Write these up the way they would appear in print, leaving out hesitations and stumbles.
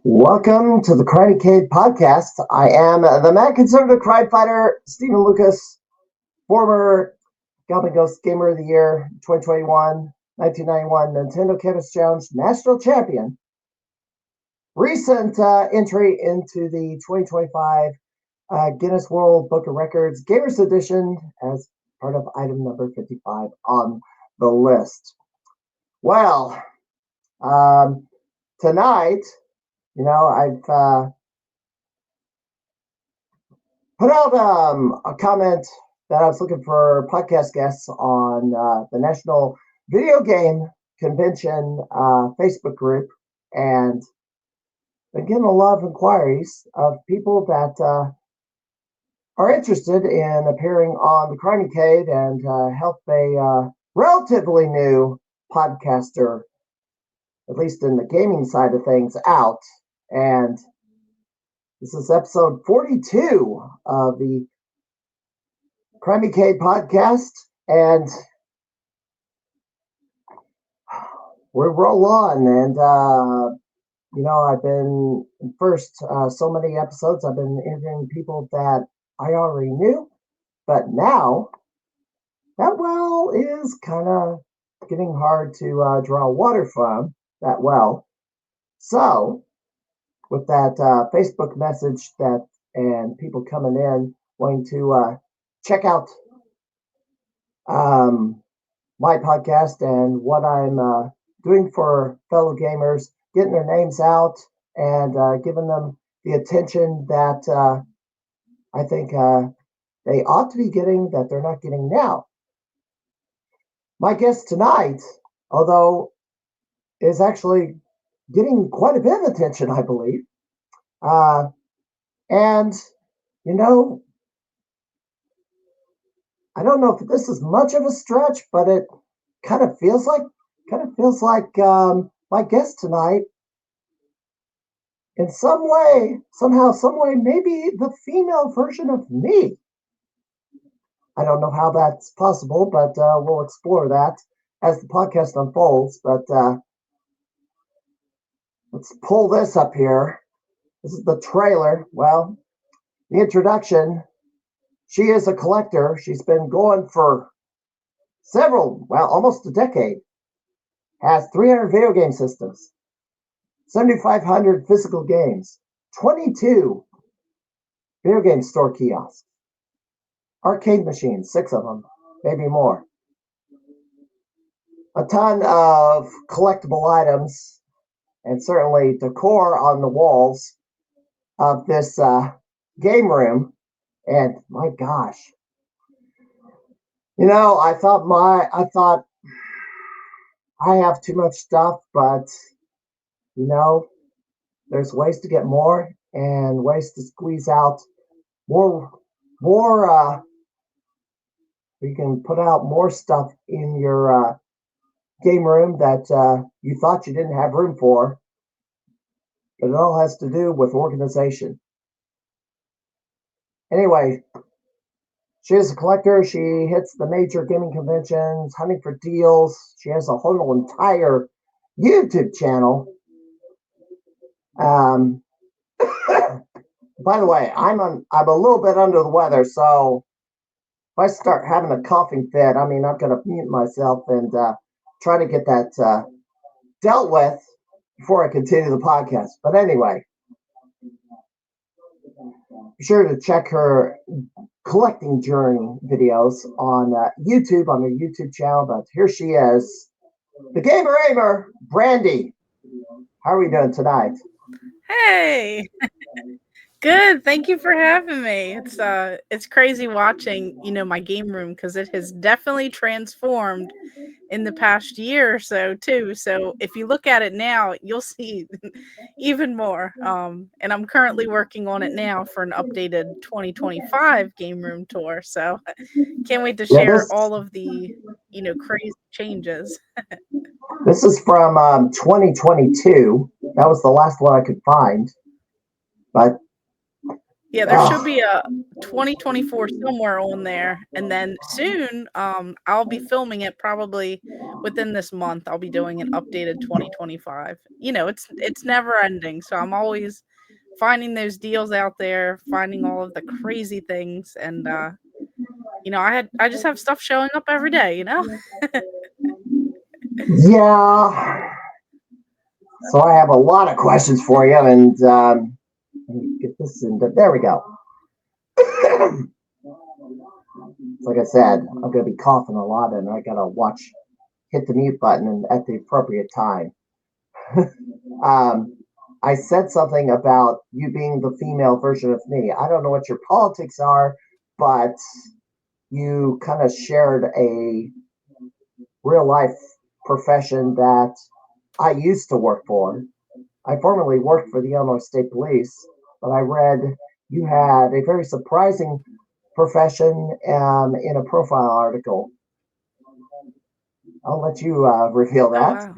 Welcome to the Crimeycade podcast. I am the mad conservative crime fighter, Stephen Lucas, former Goblin Ghost Gamer of the Year 2021, 1991 Nintendo Campus Challenge National Champion. Recent entry into the 2025 Guinness World Book of Records Gamers Edition as part of item number 55 on the list. Well, tonight, I've put out a comment that I was looking for podcast guests on the National Video Game Convention Facebook group, and been getting a lot of inquiries of people that are interested in appearing on the Crimeycade and help a relatively new podcaster, at least in the gaming side of things, out. And this is episode 42 of the Crimeycade podcast, and we're roll on. And I've been so many episodes. I've been interviewing people that I already knew, but now that well is kind of getting hard to draw water from that well. So, with that Facebook message and people coming in wanting to check out my podcast and what I'm doing for fellow gamers, getting their names out and giving them the attention that I think they ought to be getting that they're not getting now. My guest tonight, although is actually getting quite a bit of attention, I believe. And, I don't know if this is much of a stretch, but it kind of feels like my guest tonight, in some way, maybe the female version of me. I don't know how that's possible, but we'll explore that as the podcast unfolds. But let's pull this up here. This is the trailer. Well, the introduction. She is a collector. She's been going for almost a decade. Has 300 video game systems, 7,500 physical games, 22 video game store kiosks, arcade machines, 6 of them, maybe more. A ton of collectible items, and certainly decor on the walls of this game room. And my gosh, I thought I have too much stuff, but there's ways to get more and ways to squeeze out more. You can put out more stuff in your game room that you thought you didn't have room for, but it all has to do with organization. Anyway, she is a collector. She hits the major gaming conventions, hunting for deals. She has a whole entire YouTube channel. By the way, I'm a little bit under the weather, so if I start having a coughing fit, I'm going to mute myself and try to get that dealt with before I continue the podcast. But anyway, be sure to check her collecting journey videos on YouTube, on her YouTube channel. But here she is, the Gamer Aimer, Brandi. How are we doing tonight? Hey, good. Thank you for having me. It's crazy watching, my game room because it has definitely transformed in the past year or so too. So if you look at it now, you'll see even more. And I'm currently working on it now for an updated 2025 game room tour. So can't wait to share all of the, crazy changes. This is from 2022. That was the last one I could find. But Yeah, there should Oh, be a 2024 somewhere on there, and then soon, I'll be filming it probably within this month. I'll be doing an updated 2025. It's never ending, so I'm always finding those deals out there, finding all of the crazy things, and I just have stuff showing up every day. yeah. So I have a lot of questions for you, and let me get this in. There we go. Like I said, I'm going to be coughing a lot, and I got to hit the mute button at the appropriate time. um, I said something about you being the female version of me. I don't know what your politics are, but you kind of shared a real life profession that I used to work for. I formerly worked for the Illinois State Police, but I read you had a very surprising profession in a profile article. I'll let you reveal Oh that. wow.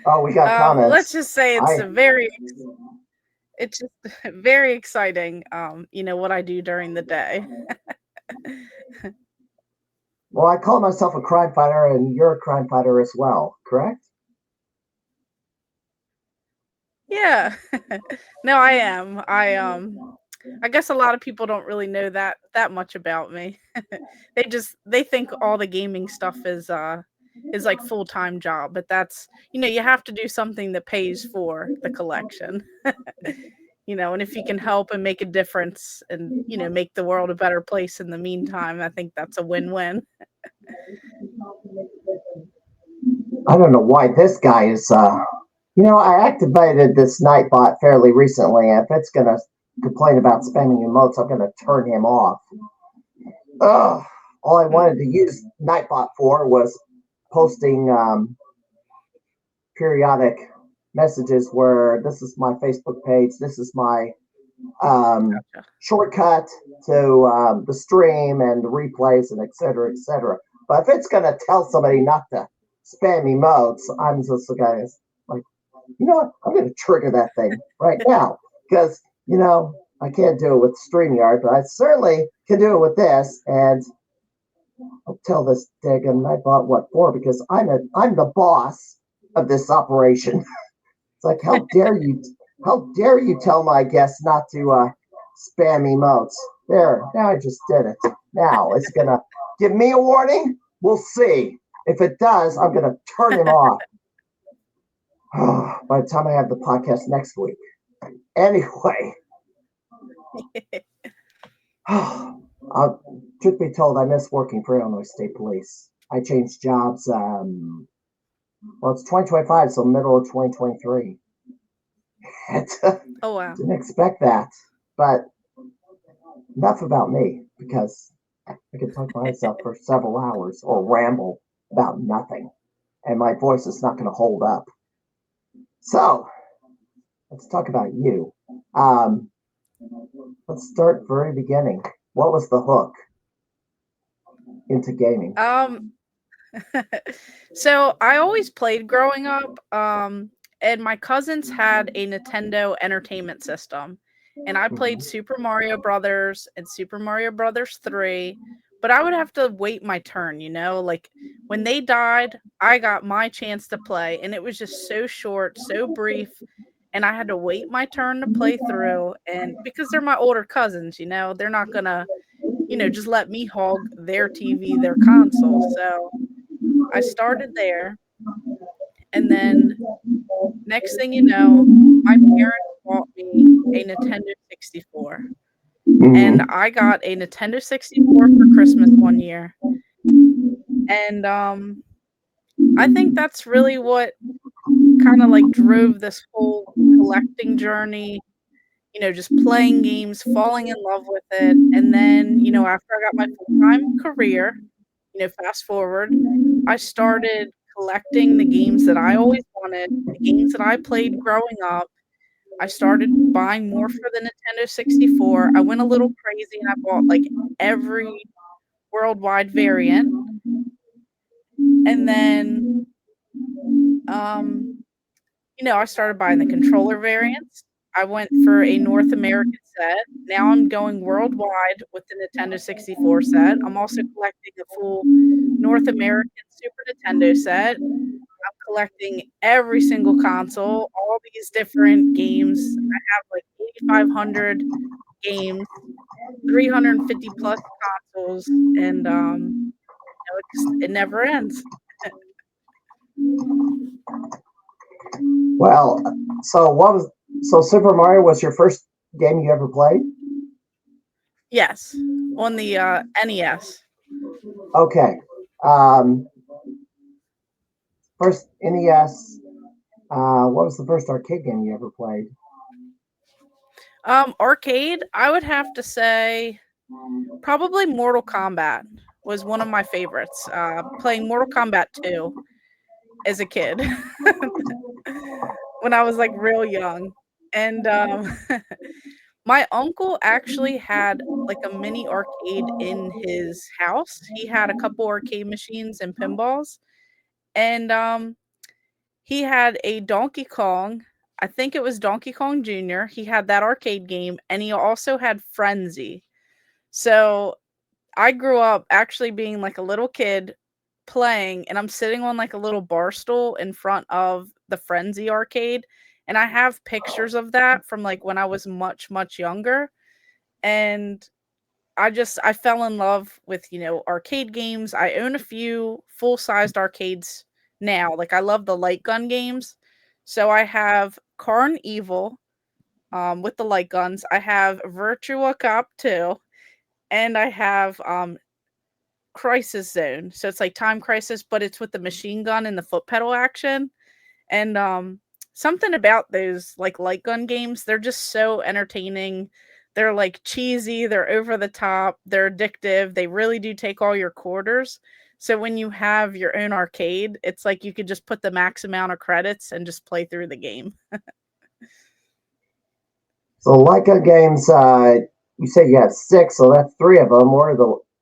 Oh, we got Let's comments. just say I it's just very exciting. What I do during the day. Well, I call myself a crime fighter, and you're a crime fighter as well, correct? Yeah. No, I am. I guess a lot of people don't really know that much about me. They think all the gaming stuff is like full-time job, but you have to do something that pays for the collection. And if you can help and make a difference and make the world a better place in the meantime, I think that's a win-win. I don't know why this guy is. I activated this Nightbot fairly recently, and if it's gonna complain about spamming emotes, I'm gonna turn him off. Ugh. All I wanted to use Nightbot for was posting periodic messages where this is my Facebook page, this is my Gotcha. shortcut to the stream and the replays and et cetera, et cetera. But if it's going to tell somebody not to spam emotes, I'm just the guy who's like, you know what? I'm going to trigger that thing right now because, I can't do it with StreamYard, but I certainly can do it with this. And I'll tell this daggum I bought what for because I'm the boss of this operation. It's like how dare you tell my guests not to spam emotes? There, now I just did it. Now it's gonna give me a warning. We'll see. If it does, I'm gonna turn him off. By the time I have the podcast next week. Anyway, truth be told, I miss working for Illinois State Police. I changed jobs. Well, it's 2025, so middle of 2023. Oh wow. Didn't expect that, but enough about me because I could talk to myself for several hours or ramble about nothing, and my voice is not going to hold up. So let's talk about you. Um, let's start very beginning. What was the hook into gaming? Um So I always played growing up, and my cousins had a Nintendo Entertainment System, and I played Super Mario Brothers and Super Mario Brothers 3, but I would have to wait my turn. Like when they died, I got my chance to play, and it was just so short, so brief, and I had to wait my turn to play through. And because they're my older cousins, they're not gonna, just let me hog their TV, their console. So I started there, and then next thing you know, my parents bought me a Nintendo 64, and Mm-hmm. I got a Nintendo 64 for Christmas one year, and, I think that's really what kinda, like, drove this whole collecting journey, just playing games, falling in love with it, and then, after I got my full-time career, fast forward, I started collecting the games that I always wanted, the games that I played growing up. I started buying more for the Nintendo 64. I went a little crazy and I bought like every worldwide variant. And then, I started buying the controller variants. I went for a North American set. Now I'm going worldwide with the Nintendo 64 set. I'm also collecting a full North American Super Nintendo set. I'm collecting every single console, all these different games. I have like 8,500 games, 350 plus consoles, and it never ends. Well, so Super Mario was your first game you ever played? Yes, on the NES. Okay. Um, First NES. What was the first arcade game you ever played? Arcade, I would have to say probably Mortal Kombat was one of my favorites. Playing Mortal Kombat 2 as a kid when I was like real young. And my uncle actually had like a mini arcade in his house. He had a couple arcade machines and pinballs. And he had a Donkey Kong. I think it was Donkey Kong Jr. He had that arcade game and he also had Frenzy. So I grew up actually being like a little kid playing, and I'm sitting on like a little bar stool in front of the Frenzy arcade. And I have pictures of that from like when I was much, much younger. And I fell in love with, arcade games. I own a few full-sized arcades now. Like I love the light gun games. So I have Carn Evil with the light guns. I have Virtua Cop 2 and I have Crisis Zone. So it's like Time Crisis, but it's with the machine gun and the foot pedal action. And something about those like light gun games, they're just so entertaining. They're like cheesy, they're over the top, they're addictive. They really do take all your quarters. So when you have your own arcade, it's like you could just put the max amount of credits and just play through the game. So Leica games, you say you have six, so that's three of them. What are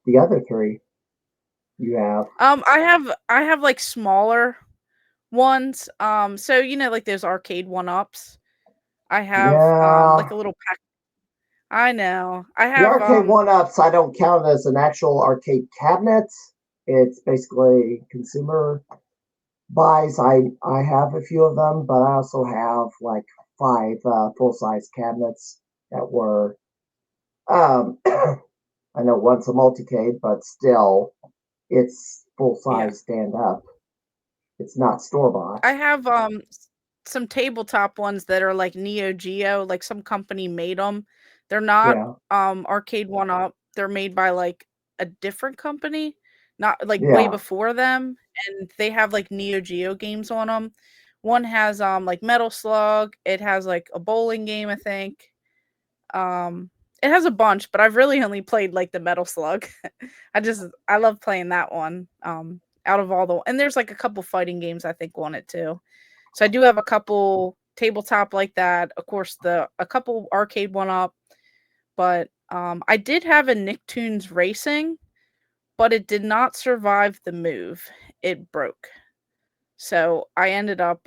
the other three you have? I have like smaller ones. So like those arcade one-ups. I have Yeah, like a little pack. I know. I the have arcade one-ups I don't count as an actual arcade cabinet. It's basically consumer buys. I have a few of them, but I also have like five full-size cabinets that were. I know one's a multicade, but still, it's full yeah. size stand up. It's not store bought. I have some tabletop ones that are like Neo Geo, like some company made them. They're not Yeah, arcade one up. They're made by like a different company, not like way yeah. before them, and they have like Neo Geo games on them. One has like Metal Slug. It has like a bowling game, I think. Um, it has a bunch, but I've really only played like the Metal Slug. I love playing that one. Out of all the and there's like a couple fighting games I think on it too. So I do have a couple tabletop like that. Of course, the a couple arcade one up, but I did have a Nicktoons Racing, but it did not survive the move. It broke. So I ended up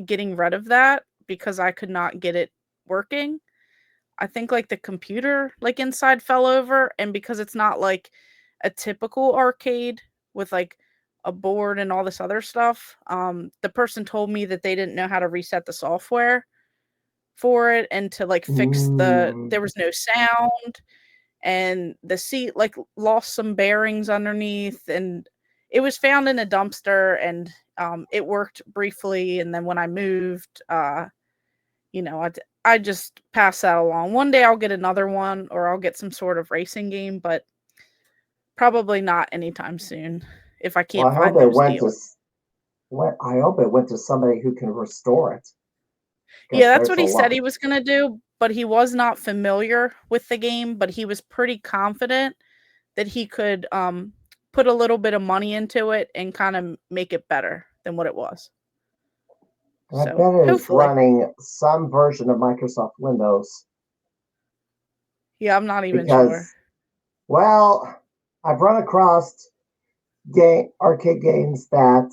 getting rid of that because I could not get it working. I think like the computer like inside fell over, and because it's not like a typical arcade with like a board and all this other stuff, the person told me that they didn't know how to reset the software for it and to like fix Mm. there was no sound, and the seat like lost some bearings underneath, and it was found in a dumpster, and it worked briefly, and then when I moved I just pass that along. One day I'll get another one or I'll get some sort of racing game, but probably not anytime soon if I Well, can't find those deals. I hope it went to somebody who can restore it, Yeah, because that's there's what a he said lot. he was going to do, but he was not familiar with the game, but he was pretty confident that he could put a little bit of money into it and kind of make it better than what it was. I So, bet it is hopefully. running some version of Microsoft Windows Yeah, I'm not even sure. because, well, I've run across arcade games that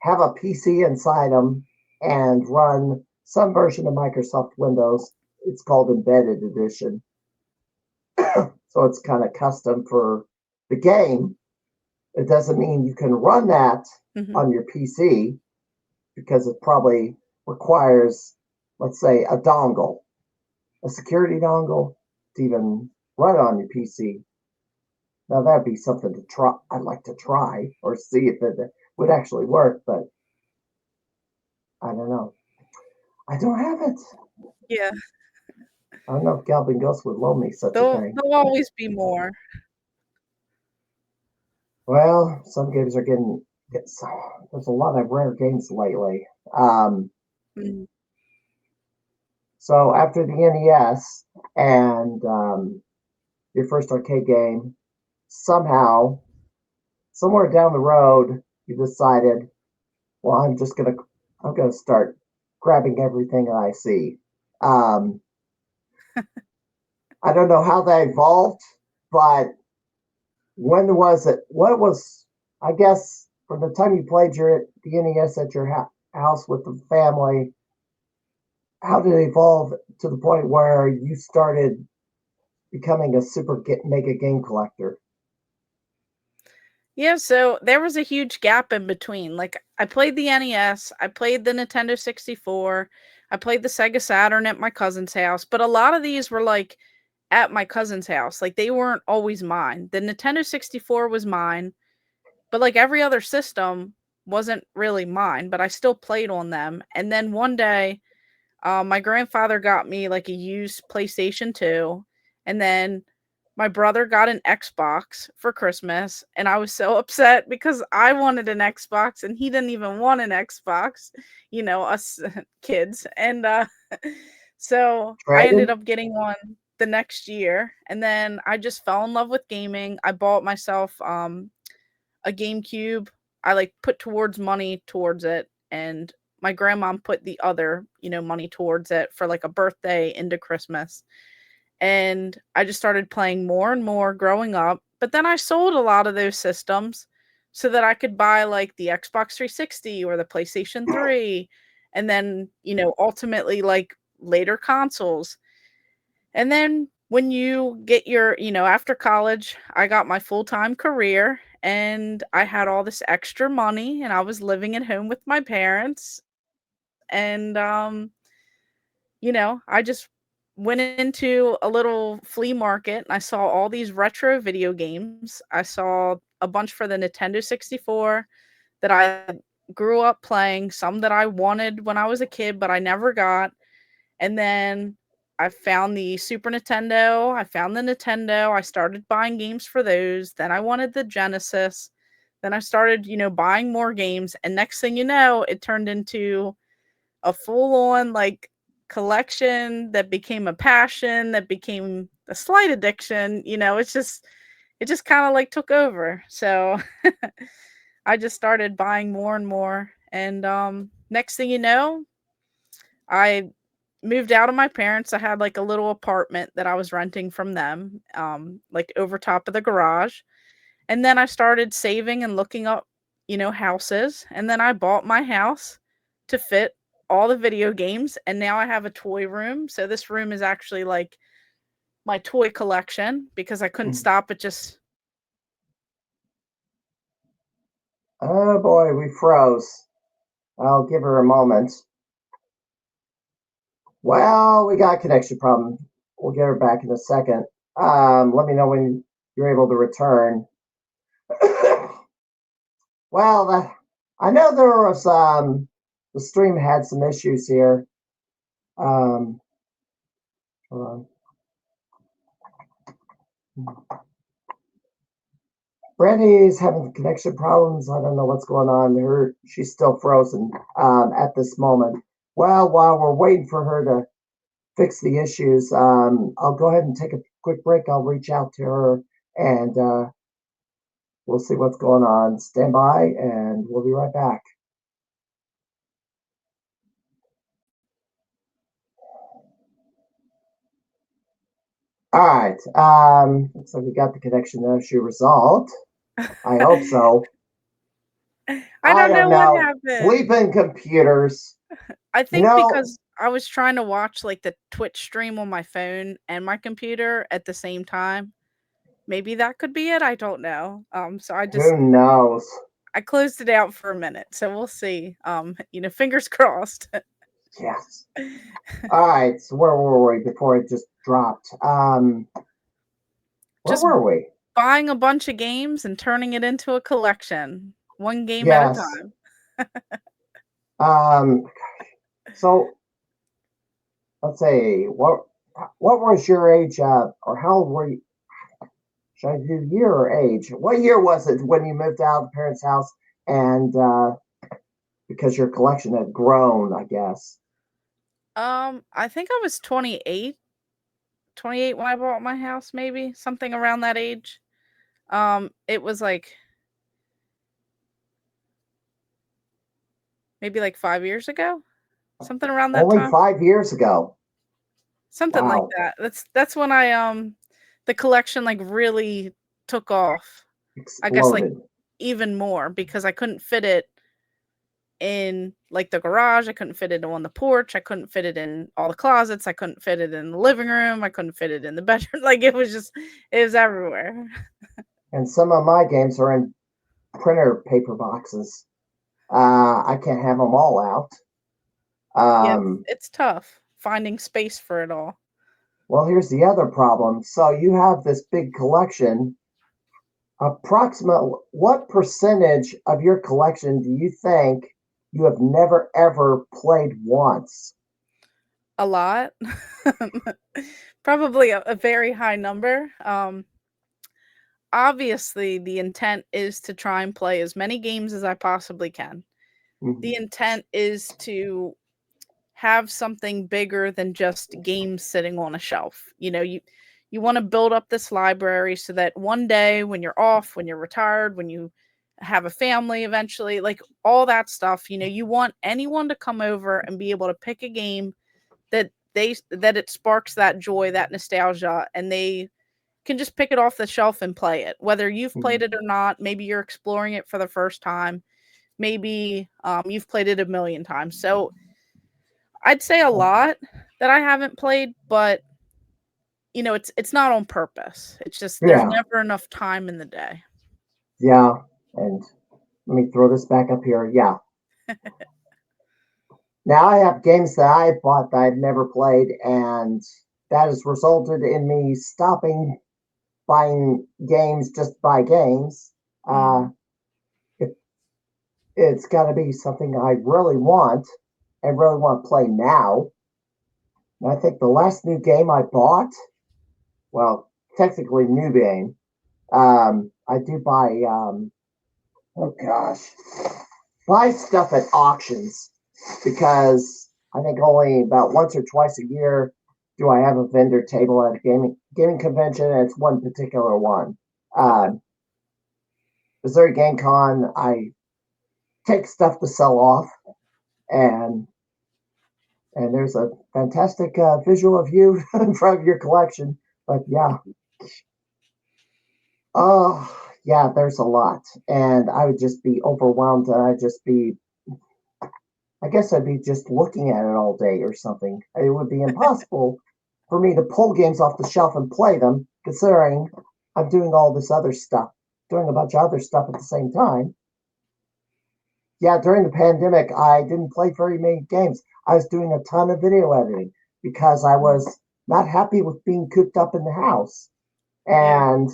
have a PC inside them and run some version of Microsoft Windows. It's called Embedded Edition. So it's kind of custom for the game. It doesn't mean you can run that on your PC because it probably requires, let's say, a dongle, a security dongle to even run it on your PC. Now that'd be something to try. I'd like to try or see if it would actually work, but I don't know. I don't have it. Yeah. I don't know if Galvin Ghost would loan me such a thing. There'll always be more. Well, some games are getting. There's a lot of rare games lately. So after the NES and your first arcade game, somehow, somewhere down the road, you decided, well, I'm gonna start grabbing everything I see. I don't know how that evolved, but when was it? What was, I guess, from the time you played the NES at your house with the family, how did it evolve to the point where you started becoming a mega game collector? Yeah, so there was a huge gap in between. Like I played the NES, I played the Nintendo 64, I played the Sega Saturn at my cousin's house, but a lot of these were like at my cousin's house. Like they weren't always mine. The Nintendo 64 was mine, but like every other system wasn't really mine, but I still played on them. And then one day, my grandfather got me like a used PlayStation 2, and then my brother got an Xbox for Christmas, and I was so upset because I wanted an Xbox and he didn't even want an Xbox, us kids. And so I ended Traded? up getting one the next year, and then I just fell in love with gaming. I bought myself a GameCube. I like put towards money towards it, and my grandma put the other, money towards it for like a birthday into Christmas. And I just started playing more and more growing up. But then I sold a lot of those systems so that I could buy like the Xbox 360 or the PlayStation 3, and then, ultimately like later consoles. And then when you get your, after college, I got my full-time career and I had all this extra money and I was living at home with my parents. And I just went into a little flea market and I saw all these retro video games. I saw a bunch for the Nintendo 64 that I grew up playing, some that I wanted when I was a kid, but I never got. And then I found the Super Nintendo, I found the Nintendo, I started buying games for those. Then I wanted the Genesis. Then I started, buying more games. And next thing you know, it turned into a full-on like collection that became a passion, that became a slight addiction. It just kind of like took over. So I just started buying more and more. And next thing you know, I moved out of my parents. I had like a little apartment that I was renting from them, like over top of the garage. And then I started saving and looking up, houses. And then I bought my house to fit all the video games. And now I have a toy room. So this room is actually like my toy collection because I couldn't stop at just. Oh boy, we froze. I'll give her a moment. Well, we got a connection problem. We'll get her back in a second. Let me know when you're able to return. Well, I know there was the stream had some issues here. Hold on. Brandy's having connection problems. I don't know what's going on. She's still frozen at this moment. Well, while we're waiting for her to fix the issues, I'll go ahead and take a quick break. I'll reach out to her and we'll see what's going on. Stand by and we'll be right back. All right. Looks like we got the connection issue resolved. I hope so. I don't know what happened. Sleeping computers. I think because I was trying to watch like the Twitch stream on my phone and my computer at the same time. Maybe that could be it. I don't know. So Who knows? I closed it out for a minute. So we'll see. Fingers crossed. Yes. All right. So where were we before it just dropped? Where Just were we? buying a bunch of games and turning it into a collection, one game at a Yes. time. So let's say what was your age or how old were you? Should I do year or age? What year was it when you moved out of the parents' house and because your collection had grown, I guess? I think I was 28 when I bought my house, maybe something around that age. It was like maybe like 5 years ago, something around that Only time. 5 years ago. Something like Wow. that. That's when I the collection like really took off. I guess like Exploded. even more because I couldn't fit it in like the garage, I couldn't fit it on the porch, I couldn't fit it in all the closets, I couldn't fit it in the living room, I couldn't fit it in the bedroom. Like it was everywhere. And some of my games are in printer paper boxes. I can't have them all out. Yeah, it's tough finding space for it all. Well, here's the other problem. So you have this big collection. Approximately what percentage of your collection do you think you have never ever played once? A lot. Probably a very high number. Obviously the intent is to try and play as many games as I possibly can. The intent is to have something bigger than just games sitting on a shelf. You want to build up this library so that one day when you're off, when you're retired, when you have a family eventually, like all that stuff, you want anyone to come over and be able to pick a game that it sparks that joy, that nostalgia, and they can just pick it off the shelf and play it. Whether you've played it or not, maybe you're exploring it for the first time, maybe you've played it a million times. So I'd say a lot that I haven't played, but it's not on purpose. It's just there's never enough time in the day. Yeah. And let me throw this back up here. Yeah. Now I have games that I bought that I've never played, and that has resulted in me stopping buying games just to buy games. It's got to be something I really want and really want to play now. And I think the last new game I bought, well, technically new game, I do buy, oh gosh, buy stuff at auctions because I think only about once or twice a year do I have a vendor table at a gaming convention, and it's one particular one. Missouri Game Con, I take stuff to sell off, and there's a fantastic visual of you in front of your collection. But yeah, oh yeah, there's a lot, and I would just be overwhelmed, and I guess I'd be just looking at it all day or something. It would be impossible for me to pull games off the shelf and play them, considering I'm doing all this other stuff, doing a bunch of other stuff at the same time. Yeah, during the pandemic, I didn't play very many games. I was doing a ton of video editing because I was not happy with being cooped up in the house. And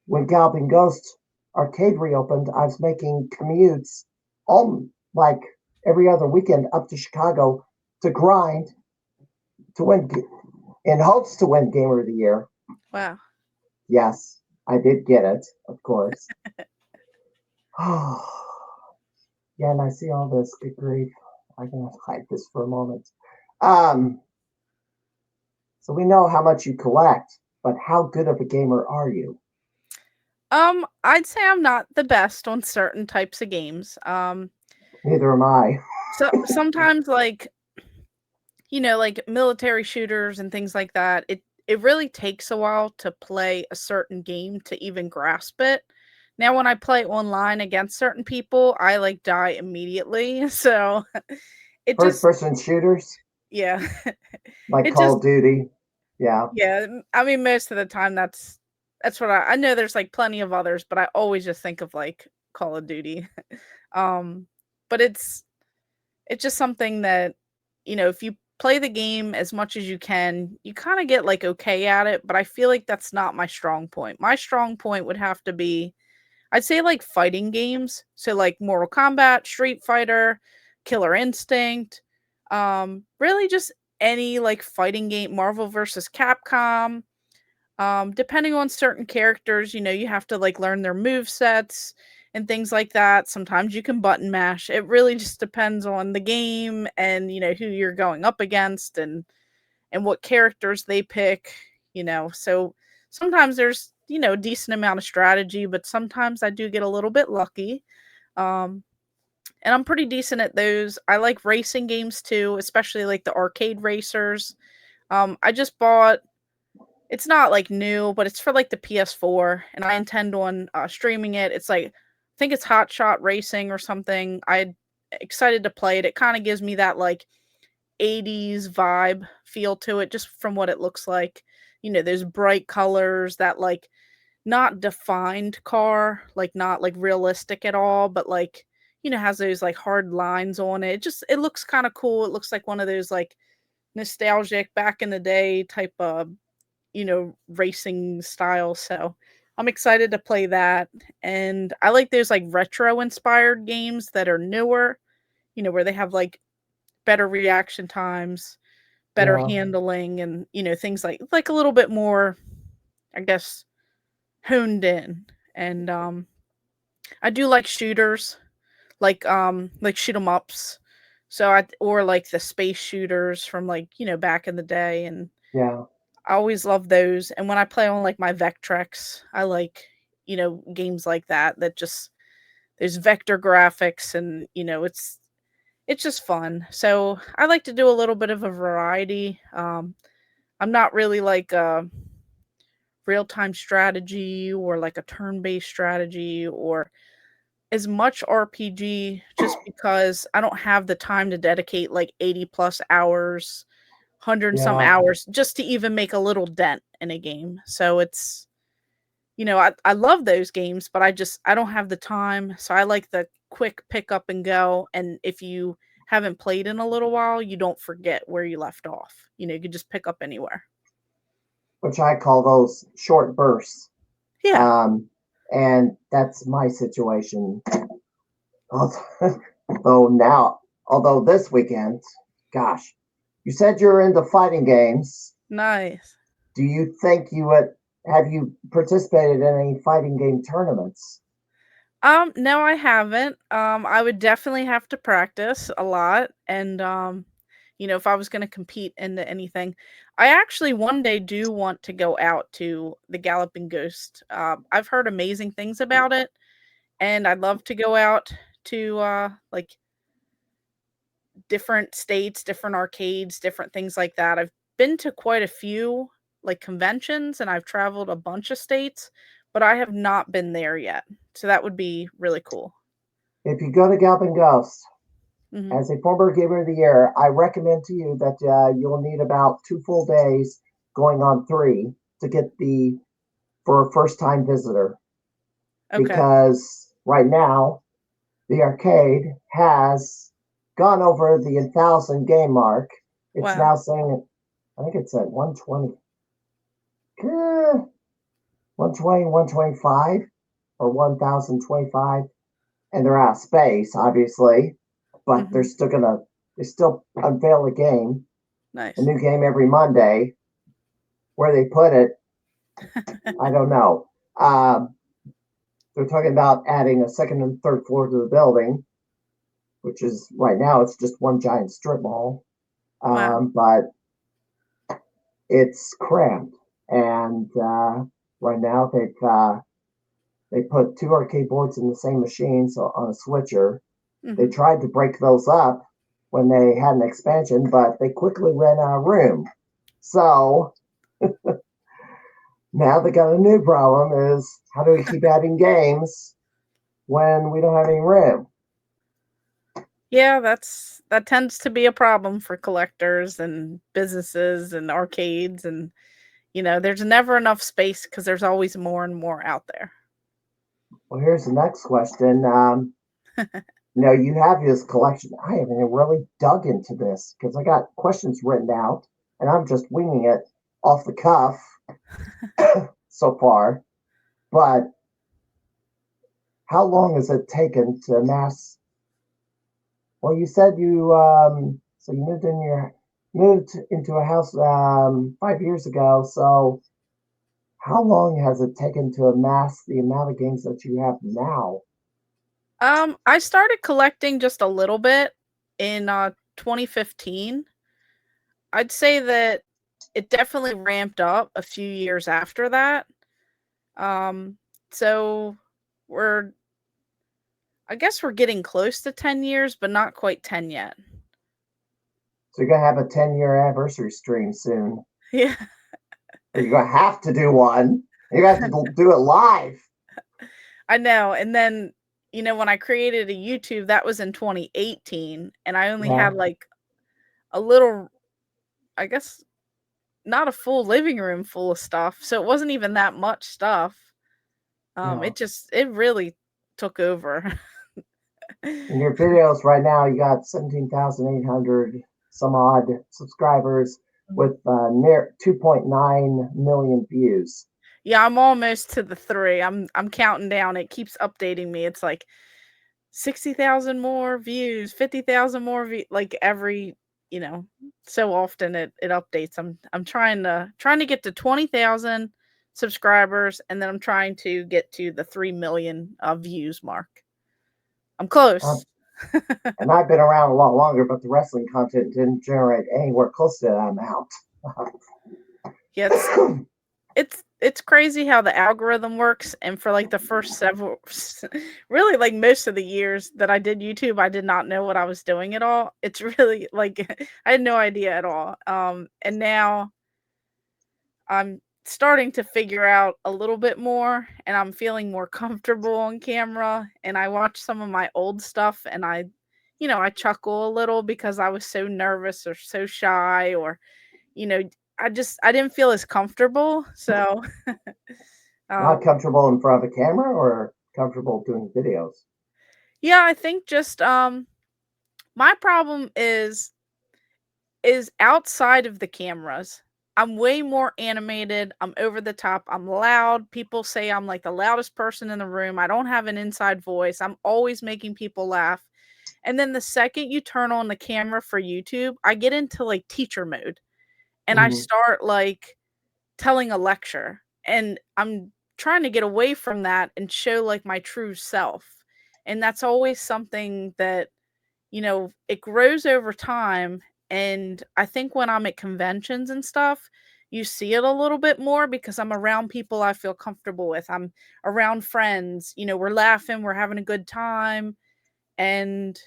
when Galloping Ghost Arcade reopened, I was making commutes all like every other weekend up to Chicago to grind to win in hopes to win Gamer of the Year. Wow. Yes, I did get it, of course. Yeah, and I see all this. Good grief. I can hide this for a moment. So we know how much you collect, but how good of a gamer are you? I'd say I'm not the best on certain types of games. Neither am I. So sometimes like military shooters and things like that, it really takes a while to play a certain game to even grasp it. Now when I play online against certain people, I like die immediately. So it First just person shooters yeah. like It Call just of Duty. Yeah. yeah, I mean, most of the time that's what I know there's, like, plenty of others, but I always just think of, like, Call of Duty. Um, but it's just something that, if you play the game as much as you can, you kinda get, like, okay at it, but I feel like that's not my strong point. My strong point would have to be, I'd say, like, fighting games, so, like, Mortal Kombat, Street Fighter, Killer Instinct, really just any, like, fighting game, Marvel versus Capcom, depending on certain characters, you have to, like, learn their move sets and things like that. Sometimes you can button mash. It really just depends on the game and, who you're going up against and what characters they pick, So sometimes there's, a decent amount of strategy, but sometimes I do get a little bit lucky. Um, and I'm pretty decent at those. I like racing games too, especially like the arcade racers. I just bought, it's not like new, but it's for like the PS4 and I intend on streaming it. It's like, I think it's Hot Shot Racing or something. I'm excited to play it. It kind of gives me that like 80s vibe feel to it just from what it looks like. Those bright colors, that like not defined car, like not like realistic at all, but like, has those like hard lines on it. It looks kind of cool. It looks like one of those like nostalgic back in the day type of, racing style. So I'm excited to play that. And I like those like retro inspired games that are newer, where they have like better reaction times, better Yeah. handling, and things like a little bit more, I guess, honed in. And I do like shooters, like shoot 'em ups. So I or like the space shooters from like, back in the day, and Yeah. I always love those. And when I play on like my Vectrex, I like, games like that just there's vector graphics and, it's just fun. So I like to do a little bit of a variety. I'm not really like a real time strategy or like a turn based strategy or as much RPG just because I don't have the time to dedicate like 80 plus hours, 100 and some Yeah. hours just to even make a little dent in a game. So it's, I love those games, but I don't have the time. So I like the quick pick up and go. And if you haven't played in a little while, you don't forget where you left off. You can just pick up anywhere. Which I call those short bursts. Yeah. Um, and that's my situation. Although this weekend, gosh, you said you're into fighting games. Nice. Do you think you would have you participated in any fighting game tournaments? No, I haven't. I would definitely have to practice a lot. And, if I was going to compete into anything, I actually one day do want to go out to the Galloping Ghost. I've heard amazing things about it, and I'd love to go out to like different states, different arcades, different things like that. I've been to quite a few like conventions and I've traveled a bunch of states, but I have not been there yet. So that would be really cool. If you go to Galloping Ghost, Mhm. as a former Gamer of the Year, I recommend to you that you'll need about 2 full days, going on three, to get the for a first time visitor. Okay. Because right now the arcade has gone over the 1,000 game mark. It's Wow. now saying, I think it's at 120, 120, 125, or 1,025. And they're out of space, obviously, but Mhm. they still unveil a game, a Nice. new game every Monday. Where they put it, I don't know. They're talking about adding a second and third floor to the building, which is right now it's just one giant strip mall. Wow. But it's crammed, and right now they put two arcade boards in the same machine, so on a switcher. They Mhm. tried to break those up when they had an expansion, but they quickly ran out of room. So now they got a new problem: is how do we keep adding games when we don't have any room? Yeah, that tends to be a problem for collectors and businesses and arcades, and there's never enough space because there's always more and more out there. Well, here's the next question. You have this collection. I haven't even really dug into this because I got questions written out and I'm just winging it off the cuff so far. But how long has it taken to amass? Well, you said you moved into a house 5 years ago. So how long has it taken to amass the amount of games that you have now? I started collecting just a little bit in 2015. I'd say that it definitely ramped up a few years after that. Um, so we're I guess we're getting close to 10 years, but not quite 10 yet. So you're gonna have a 10-year anniversary stream soon. Yeah. You're gonna have to do one. You have to do it live. I know. And then, when I created a YouTube, that was in 2018, and I only Yeah. had like a little, I guess, not a full living room full of stuff. So it wasn't even that much stuff. Yeah. It really took over. In your videos right now, you got 17,800 some odd subscribers with near 2.9 million views. Yeah, I'm almost to the 3. I'm counting down. It keeps updating me. It's like 60,000 more views, 50,000 more like every, you know, so often it updates. I'm trying to get to 20,000 subscribers, and then I'm trying to get to the 3 million views mark. I'm Um, close. and I've been around a lot longer, but the wrestling content didn't generate anywhere close to that amount. Yeah, it's crazy how the algorithm works, and for like the first several really like most of the years that I did YouTube, I did not know what I was doing at all. It's really like I had no idea at all. And now I'm starting to figure out a little bit more, and I'm feeling more comfortable on camera, and I watch some of my old stuff, and I chuckle a little because I was so nervous or so shy, or you know I didn't feel as comfortable. So Not um comfortable in front of a camera or comfortable doing videos. yeah, I think just my problem is outside of the cameras. I'm way more animated. I'm over the top. I'm loud. People say I'm like the loudest person in the room. I don't have an inside voice. I'm always making people laugh. And then the second you turn on the camera for YouTube, I get into like teacher mode, and I Mm-hmm. start like telling a lecture. And I'm trying to get away from that and show like my true self. And that's always something that it grows over time. And I think when I'm at conventions and stuff, you see it a little bit more because I'm around people I feel comfortable with. I'm around friends, we're laughing, we're having a good time. And,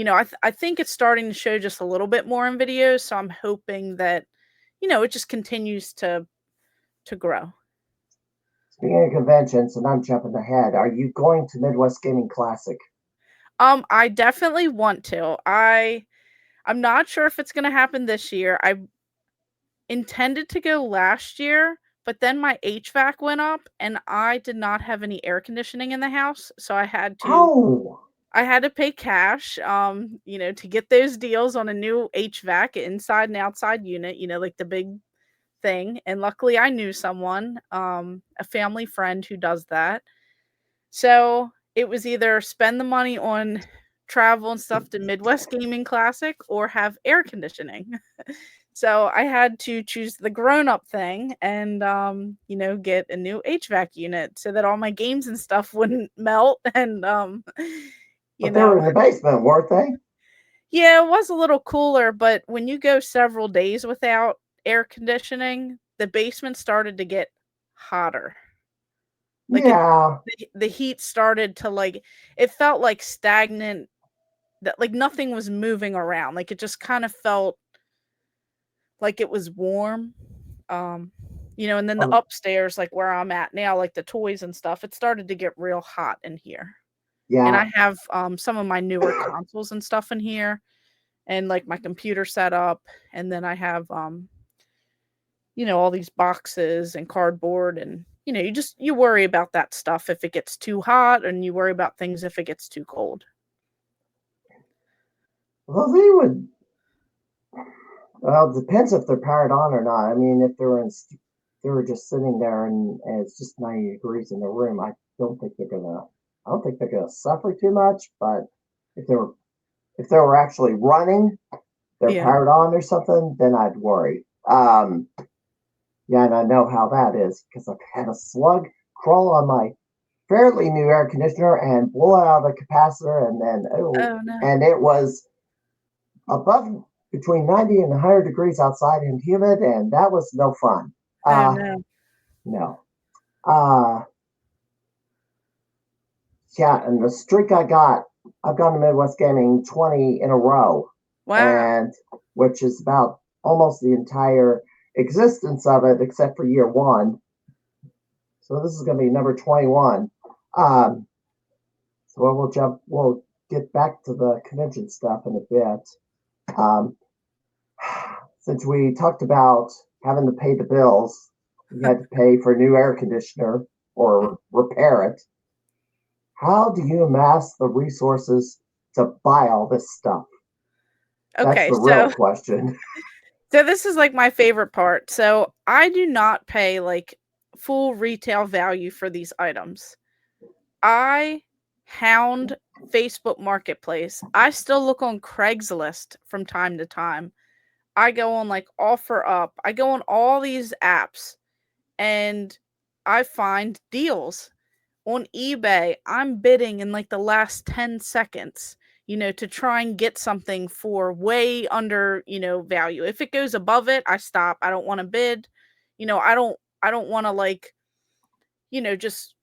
I think it's starting to show just a little bit more in videos. So I'm hoping that, it just continues to grow. Speaking of conventions, and I'm jumping ahead, are you going to Midwest Gaming Classic? I definitely want to. I'm not sure if it's gonna happen this year. I intended to go last year, but then my HVAC went up and I did not have any air conditioning in the house, so Oh, I had to pay cash, to get those deals on a new HVAC inside and outside unit, like the big thing. And luckily I knew someone, a family friend who does that. So it was either spend the money on travel and stuff to Midwest Gaming Classic or have air conditioning. So I had to choose the grown up thing and, get a new HVAC unit so that all my games and stuff wouldn't melt. And, you but they were know, in the basement, weren't they? yeah, it was a little cooler, but when you go several days without air conditioning, the basement started to get hotter. Like Yeah. the heat started to like, it felt like stagnant, that like nothing was moving around. Like it just kind of felt like it was warm. Um, and then the Oh, upstairs, like where I'm at now, like the toys and stuff, it started to get real hot in here. And Yeah. I have some of my newer consoles and stuff in here, and like my computer set up, and then I have all these boxes and cardboard, and you worry about that stuff if it gets too hot, and you worry about things if it gets too cold. Well, they would. Well, it depends if they're powered on or not. I mean, if they were just sitting there and it's just 90 degrees in the room, don't think they're gonna. I don't think they're gonna suffer too much. But if they were actually running, they're Yeah. powered on or something, then I'd worry. Yeah, and I know how that is because I've had a slug crawl on my fairly new air conditioner and blow out the capacitor, and then Oh no. and it was above between 90 and 100 degrees outside and humid, and that was no fun. Oh no. No. Uh, yeah, and the streak I've gone to Midwest Gaming 20 in a row, Wow. and which is about almost the entire existence of it, except for year one. So this is going to be number 21. So we'll get back to the convention stuff in a bit. Since we talked about having to pay the bills, we had to pay for a new air conditioner or repair it. How do you amass the resources to buy all this stuff? That's Okay, the real question. so this is like my favorite part. So I do not pay like full retail value for these items. I hound Facebook Marketplace. I still look on Craigslist from time to time. I go on like OfferUp. I go on all these apps and I find deals. On eBay, I'm bidding in like the last 10 seconds, to try and get something for way under, value. If it goes above it, I stop. I don't want to bid. I don't want to like, just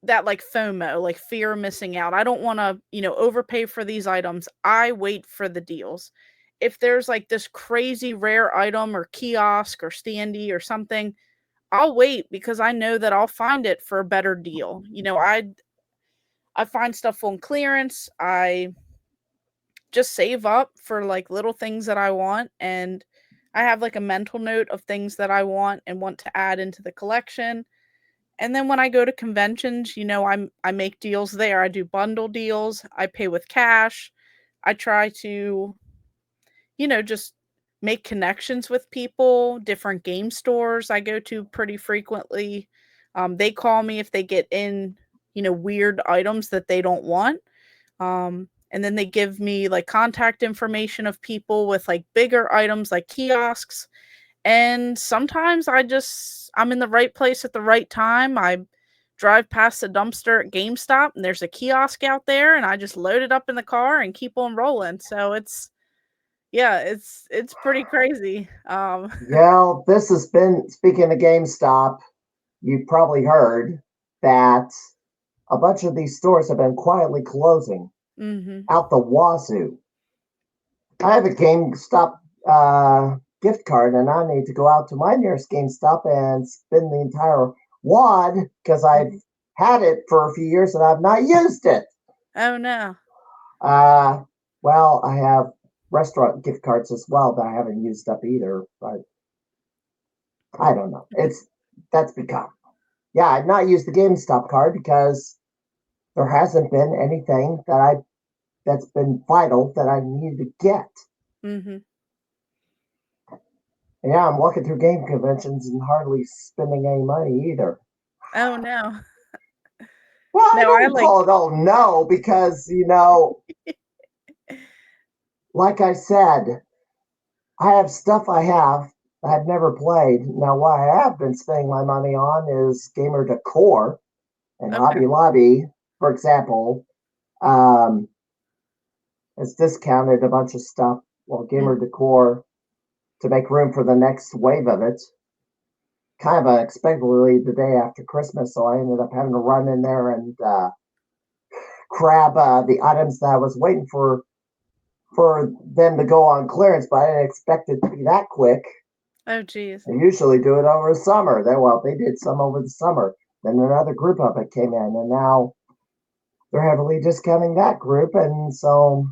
that like FOMO, like fear of missing out. I don't want to, overpay for these items. I wait for the deals. If there's like this crazy rare item or kiosk or standee or something, I'll wait because I know that I'll find it for a better deal. I find stuff on clearance. I just save up for like little things that I want, and I have like a mental note of things that I want to add into the collection. And then when I go to conventions, I make deals there. I do bundle deals. I pay with cash. I try to, just make connections with people, different game stores I go to pretty frequently. They call me if they get in, weird items that they don't want. And then they give me like contact information of people with like bigger items like kiosks. And sometimes I'm in the right place at the right time. I drive past a dumpster at GameStop and there's a kiosk out there and I just load it up in the car and keep on rolling. So it's pretty crazy. Yeah, this has been, speaking of GameStop, you've probably heard that a bunch of these stores have been quietly closing Mhm. out the wazoo. I have a GameStop gift card, and I need to go out to my nearest GameStop and spend the entire wad because I've had it for a few years and I've not used it. Oh no. Well, I have restaurant gift cards as well that I haven't used up either, but I don't know. That's become. Yeah, I've not used the GameStop card because there hasn't been anything that's been vital that I needed to get. Mhm. And yeah, I'm walking through game conventions and hardly spending any money either. Oh no. Well, I No, I don't like call it oh no because like I said, I have stuff I've never played. Now, what I have been spending my money on is gamer decor and okay. Hobby Lobby, for example. Um, has discounted a bunch of stuff. Well, gamer Mhm. decor to make room for the next wave of it. Kind of unexpectedly the day after Christmas, so I ended up having to run in there and grab the items that I was waiting for them to go on clearance, but I didn't expect it to be that quick. Oh geez. They usually do it over the summer. They did some over the summer. Then another group of it came in, and now they're heavily discounting that group, and so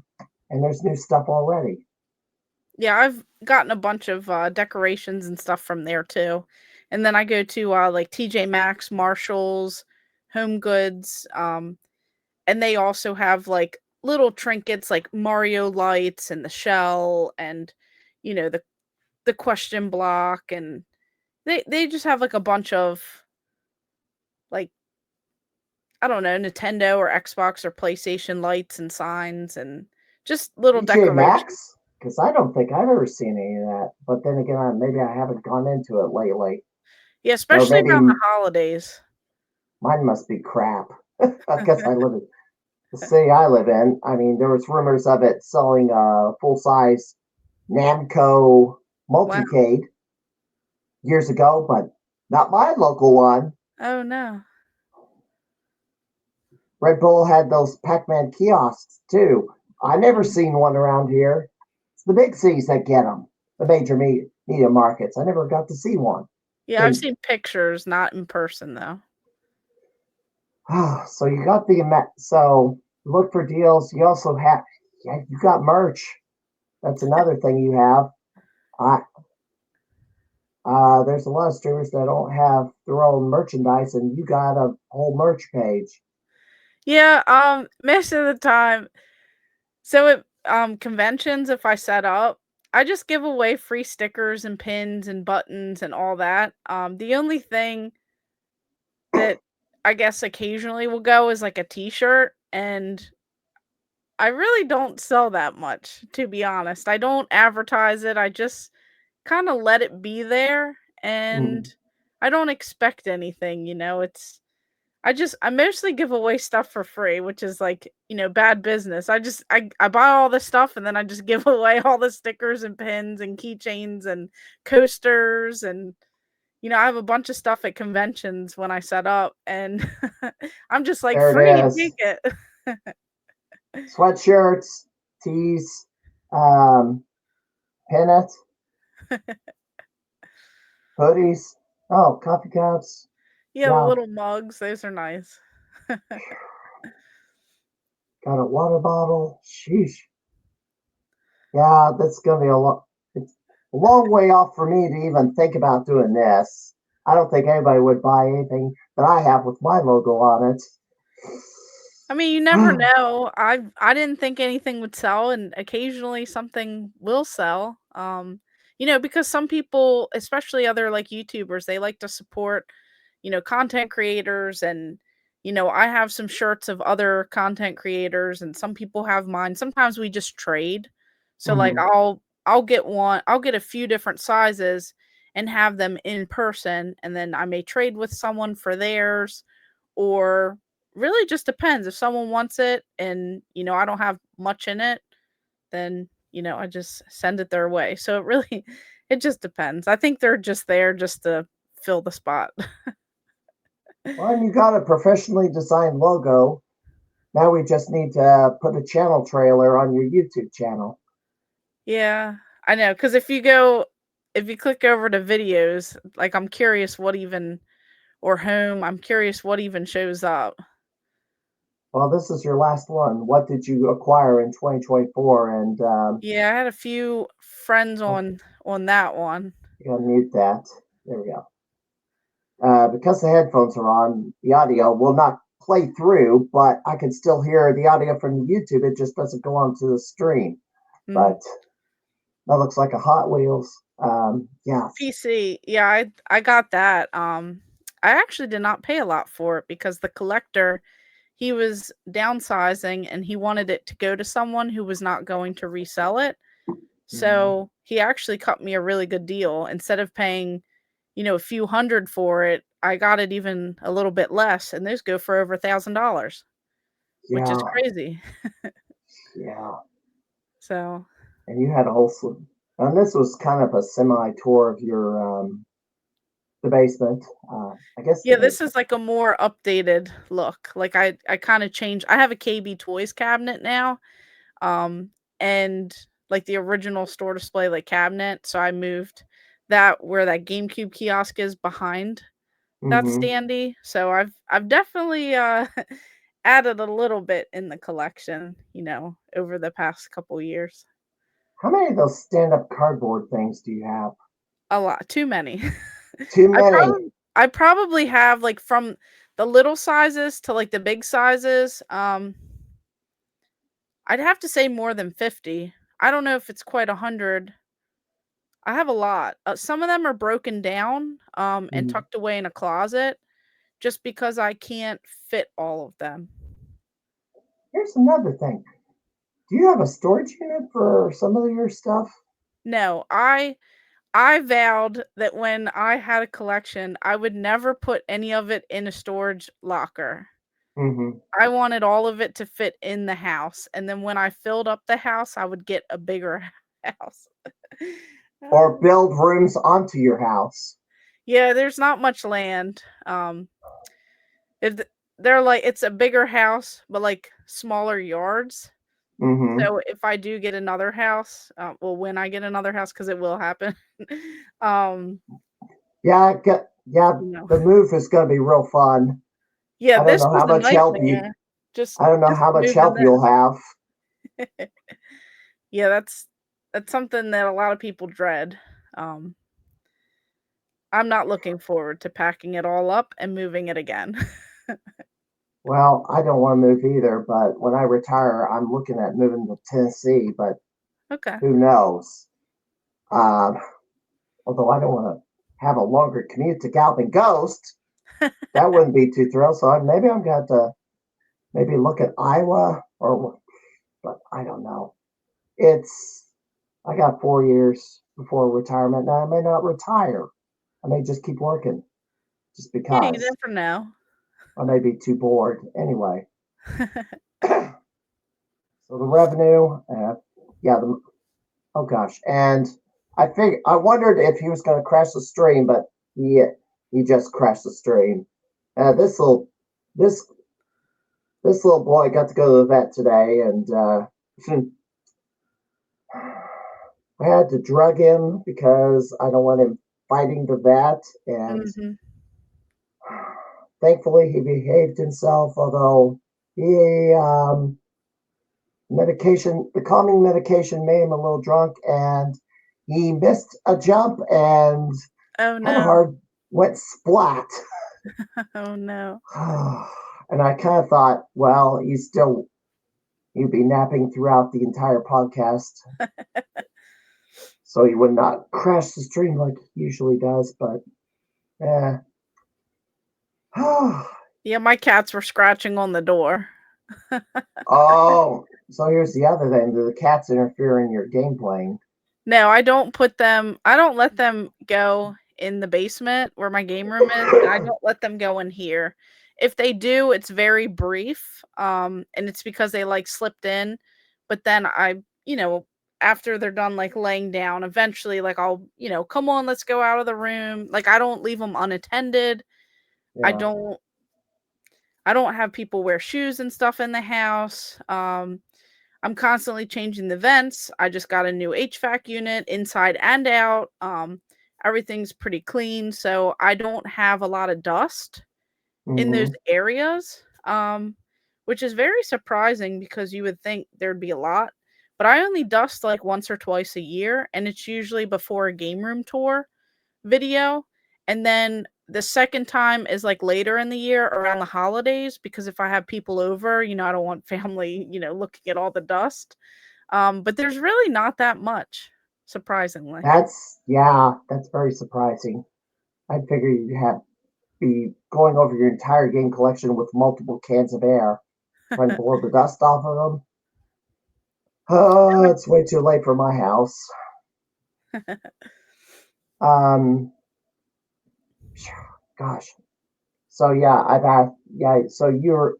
and there's new stuff already. Yeah, I've gotten a bunch of decorations and stuff from there too. And then I go to like TJ Maxx, Marshalls, Home Goods, and they also have like little trinkets like Mario lights and the shell and the question block, and they just have like a bunch of like, I don't know, Nintendo or Xbox or PlayStation lights and signs and just little DJ decorations. Maxx, because I don't think I've ever seen any of that. But then again, maybe I haven't gone into it lately, Yeah, or especially maybe around the holidays. mine must be crap. I guess I live in the city I live in. I mean, there was rumors of it selling a full size Namco Wow. multicade years ago, but not my local one. Oh no. Red Bull had those Pac-Man kiosks too. I never Mm. seen one around here. It's the big cities that get them, the major media markets. I never got to see one. Yeah, I've And seen pictures, not in person though. so you got so look for deals. You also have you got merch. That's another thing you have. I there's a lot of streamers that don't have their own merchandise, and you got a whole merch page. Yeah, most of the time. So at conventions, if I set up, I just give away free stickers and pins and buttons and all that. The only thing that I guess occasionally will go is like a t-shirt, and I really don't sell that much, to be honest. I don't advertise it. I just kind of let it be there, and Mm. I don't expect anything, It's I mostly give away stuff for free, which is like, bad business. I buy all this stuff and then I just give away all the stickers and pins and keychains and coasters, and I have a bunch of stuff at conventions when I set up, and I'm just like, There free, it take is. it. Sweatshirts, tees, um, pennants, hoodies. Oh, coffee cups. Yeah, the Yeah, little mugs, those are nice. got a water bottle. Sheesh. Yeah, that's gonna be a lot. It's a long way off for me to even think about doing this. I don't think anybody would buy anything that I have with my logo on it. I mean, you never know. I didn't think anything would sell, and occasionally something will sell. Because some people, especially other like YouTubers, they like to support, content creators, and I have some shirts of other content creators, and some people have mine. Sometimes we just trade. So like Mhm. I'll get a few different sizes and have them in person, and then I may trade with someone for theirs, or really just depends. If someone wants it and, I don't have much in it, then, I just send it their way. So it really it just depends. I think they're just there just to fill the spot. Well, and you got a professionally designed logo. Now we just need to put a channel trailer on your YouTube channel. Yeah, I know. Because if you click over to videos, like I'm curious what even, or home, I'm curious what even shows up. Well, this is your last one. What did you acquire in 2024? And Yeah, I had a few friends oh, on that one. you gotta mute that. There we go. Because the headphones are on, the audio will not play through, but I can still hear the audio from YouTube. It just doesn't go onto the stream. Mhm. But that looks like a Hot Wheels. Yeah. PC. Yeah, I got that. I actually did not pay a lot for it because the collector, he was downsizing and he wanted it to go to someone who was not going to resell it. Mhm. So he actually cut me a really good deal. Instead of paying, a few hundred for it, I got it even a little bit less, and those go for over $1,000, which is Yeah. crazy. Yeah. So And you had a whole and this was kind of a semi tour of your the basement. I guess the yeah, this is basement. like a more updated look. Like I kind of changed. I have a KB Toys cabinet now, um, and like the original store display like cabinet. So I moved that where that GameCube kiosk is behind that Hmm. standee. So I've definitely added a little bit in the collection, over the past couple years. How many of those stand-up cardboard things do you have? A lot, too many. Too I many. probably have, like, from the little sizes to, like, the big sizes, I'd have to say more than 50. I don't know if it's quite 100. I have a lot. Some of them are broken down, and Mhm. tucked away in a closet just because I can't fit all of them. Here's another thing. Do you have a storage unit for some of your stuff? No, I vowed that when I had a collection, I would never put any of it in a storage locker. Hmm. I wanted all of it to fit in the house, and then when I filled up the house, I would get a bigger house. Or Uh, build rooms onto your house? yeah, there's not much land. If th they're like it's a bigger house, but, like, smaller yards. Hmm. So if I do get another house, well, when I get another house, because it will happen, um, Yeah, you know the move is going to be real fun. yeah, I don't this know was how a much help you. nightmare. Just I don't know just how much moving help you'll this. have. Yeah, that's something that a lot of people dread. Um, I'm not looking forward to packing it all up and moving it again. Well, I don't want to move either, but when I retire, I'm looking at moving to Tennessee, but Okay. who knows? Um, Although I don't want to have a longer commute to Galvin Ghost, that wouldn't be too thrilled. So maybe I'm going to maybe look at Iowa but I don't know. It's I got 4 years before retirement. Now I may not retire. I may just keep working just Yeah, you because never know. I may be too bored anyway. So the revenue, yeah, oh gosh, and I wondered if he was going to crash the stream, but he just crashed the stream. This this this little boy got to go to the vet today, and I had to drug him because I don't want him fighting the vet. And Mhm. thankfully, he behaved himself, although he the calming medication made him a little drunk, and he missed a jump and Oh, kind of no. hard went splat. Oh, no. And I kind of thought, well, he'd be napping throughout the entire podcast, so he would not crash the stream like he usually does. But eh. Yeah, my cats were scratching on the door. Oh, so here's the other thing: do the cats interfere in your game playing? No, I don't let them go in the basement where my game room is, and I don't let them go in here. If they do, it's very brief, and it's because they, like, slipped in, but then after they're done, like, laying down, eventually, like, "Come on, let's go out of the room." Like, I don't leave them unattended. I Yeah, don't I don't have people wear shoes and stuff in the house. I'm constantly changing the vents. I just got a new HVAC unit inside and out. Everything's pretty clean, so I don't have a lot of dust in those hmm, areas, which is very surprising because you would think there'd be a lot. But I only dust like once or twice a year, and it's usually before a game room tour video, and then the second time is, like, later in the year around the holidays because if I have people over, I don't want family, looking at all the dust. But there's really not that much, surprisingly. that's very surprising. I figure you'd have be going over your entire game collection with multiple cans of air, trying to blow the dust off of them. Oh, it's way too late for my house. Um, Gosh. So So you're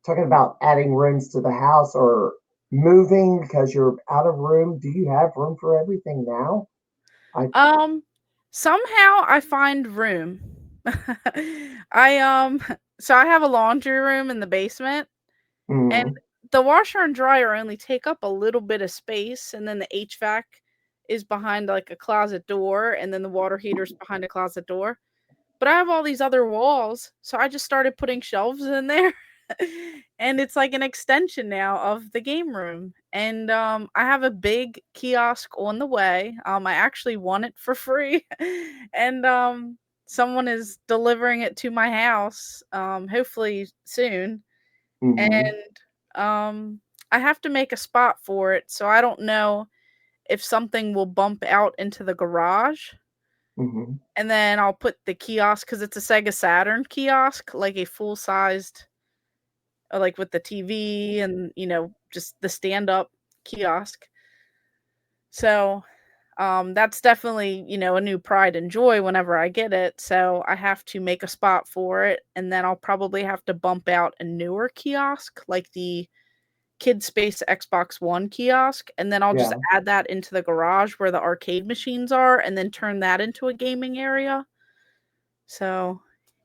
talking about adding rooms to the house or moving because you're out of room. Do you have room for everything now? I Um, Somehow I find room. I, so I have a laundry room in the basement, and mm, the washer and dryer only take up a little bit of space, and then the HVAC is behind, like, a closet door, and then the water heater's behind a closet door. But I have all these other walls, so I just started putting shelves in there. And it's like an extension now of the game room. And I have a big kiosk on the way. I actually won it for free. And someone is delivering it to my house, hopefully soon. Mm-hmm. And I have to make a spot for it, so I don't know if something will bump out into the garage. Mm-hmm. And then I'll put the kiosk, because it's a Sega Saturn kiosk, like a full sized, like with the TV and, just the stand up kiosk. So that's definitely, a new pride and joy whenever I get it. So I have to make a spot for it. And then I'll probably have to bump out a newer kiosk, like the Kid Space Xbox One kiosk. And then I'll just Yeah. add that into the garage where the arcade machines are, and then turn that into a gaming area. So,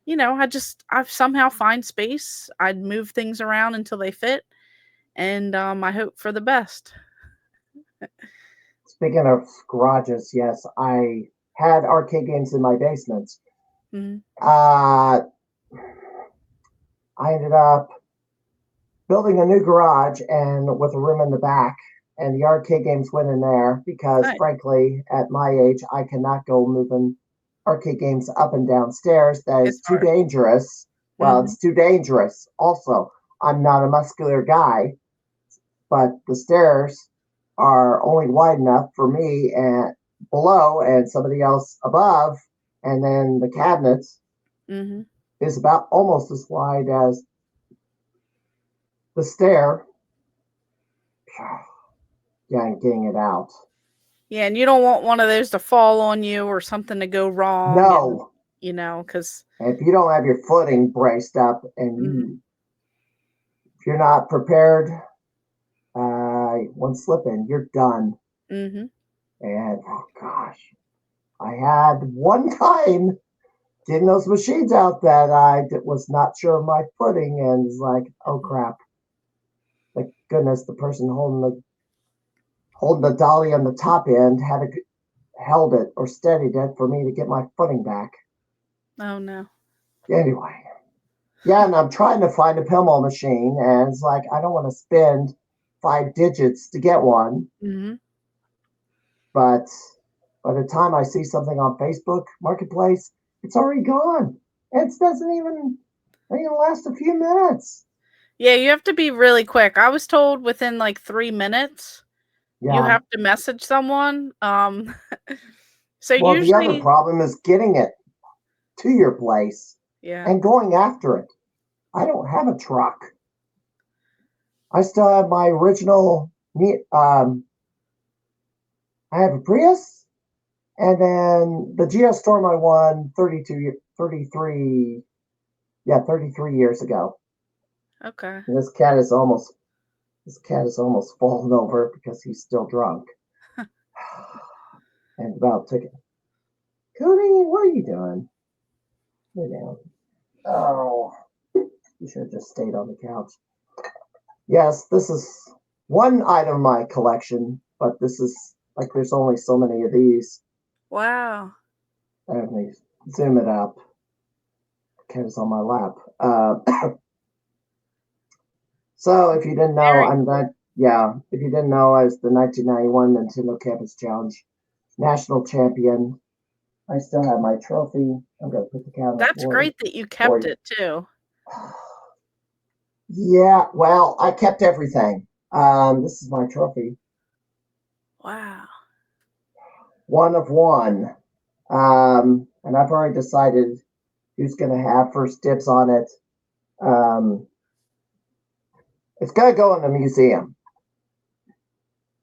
I've somehow find space. I'd move things around until they fit. And I hope for the best. Speaking of garages, yes, I had arcade games in my basement. Mm-hmm. I ended up building a new garage and with a room in the back, and the arcade games went in there because, Nice. frankly, at my age, I cannot go moving arcade games up and down stairs. That It's is too hard. dangerous. Well, Mm-hmm. it's too dangerous. Also, I'm not a muscular guy, but the stairs are only wide enough for me and below and somebody else above, and then the cabinets Mm-hmm. is about almost as wide as the stair. Yeah, getting it out. Yeah, and you don't want one of those to fall on you or something to go wrong, and No, because if you don't have your footing braced up and mm-hmm. if you're not prepared, one slip in, you're done. Mm-hmm. And oh gosh, I had one time getting those machines out that I was not sure of my footing and was like, oh crap. Thank goodness the person holding the dolly on the top end held it or steadied it for me to get my footing back. Oh no. Anyway, yeah, and I'm trying to find a pinball machine, and it's like I don't want to spend 5 digits to get one, Mm-hmm. but by the time I see something on Facebook Marketplace, it's already gone. It doesn't even last a few minutes. Yeah, you have to be really quick. I was told within like 3 minutes you Yeah. have to message someone. So Well, the other usually, problem is getting it to your place yeah. and going after it. I don't have a truck. I still have my original. I have a Prius, and then the Geostorm I won 33, yeah, 33 years ago. Okay. And this cat is almost fallen over because he's still drunk and about to. Cody, what are you doing? Lay down. Oh, you should have just stayed on the couch. Yes, this is one item in my collection, but this is like there's only so many of these. Wow. Let me zoom it up. The cat is on my lap. So if you didn't know, Very I'm cool. not. Yeah, if you didn't know, I was the 1991 Nintendo Campus Challenge national champion. I still have my trophy. I'm gonna put the cat on the That's floor great that you for kept you. it too. Yeah, well, I kept everything. This is my trophy, Wow. one of one. And I've already decided who's gonna have first dibs on it. Um, it's gonna go in the museum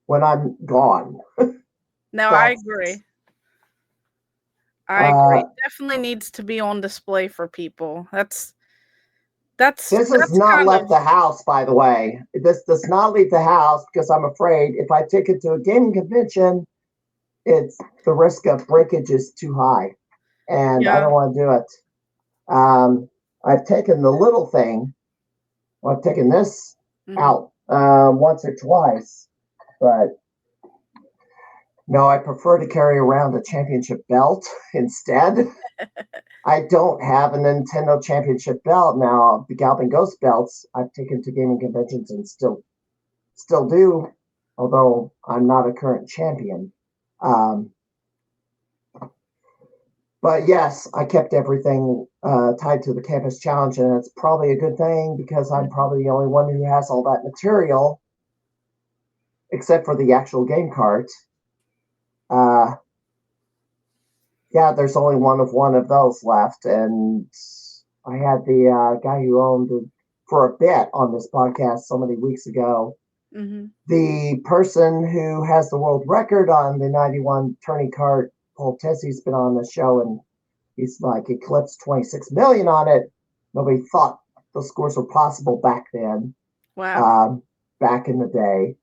when I'm gone. No, I That's agree. I uh, agree. Definitely needs to be on display for people. That's This has that's not kind left of the house, by the way. This does not leave the house because I'm afraid if I take it to a gaming convention, it's the risk of breakage is too high, and I yeah. don't want to do it. I've taken the little thing. Well, I've taken this Mhm. out once or twice, but no, I prefer to carry around a championship belt instead. I don't have a Nintendo Championship belt now. The Galvin Ghost belts I've taken to gaming conventions and still do, although I'm not a current champion. But yes, I kept everything tied to the campus challenge, and it's probably a good thing because I'm probably the only one who has all that material, except for the actual game cart. Yeah, there's only one of those left, and I had the guy who owned it for a bit on this podcast so many weeks ago. Mm-hmm. The person who has the world record on the 91 turning cart, Paul Tessie's been on the show, and he's like eclipsed 26 million on it. Nobody thought those scores were possible back then. Wow. Back in the day.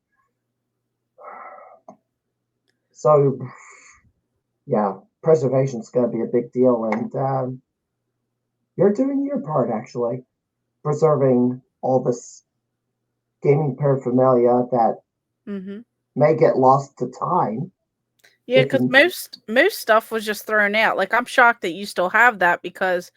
So, yeah, preservation is going to be a big deal, and you're doing your part, actually, preserving all this gaming paraphernalia that may get lost to time. Yeah, because most stuff was just thrown out. Like, I'm shocked that you still have that, because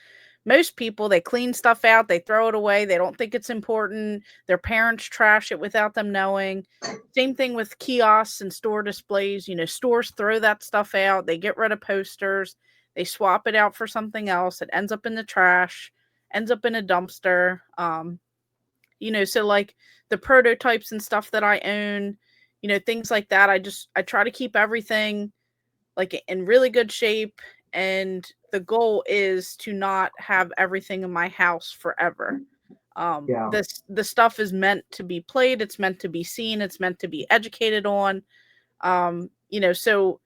most people, they clean stuff out, they throw it away, they don't think it's important, their parents trash it without them knowing. Same thing with kiosks and store displays. Stores throw that stuff out, they get rid of posters, they swap it out for something else, it ends up in the trash, ends up in a dumpster. So like the prototypes and stuff that I own, things like that, I try to keep everything like in really good shape, and the goal is to not have everything in my house forever. The stuff is meant to be played, it's meant to be seen, it's meant to be educated on. So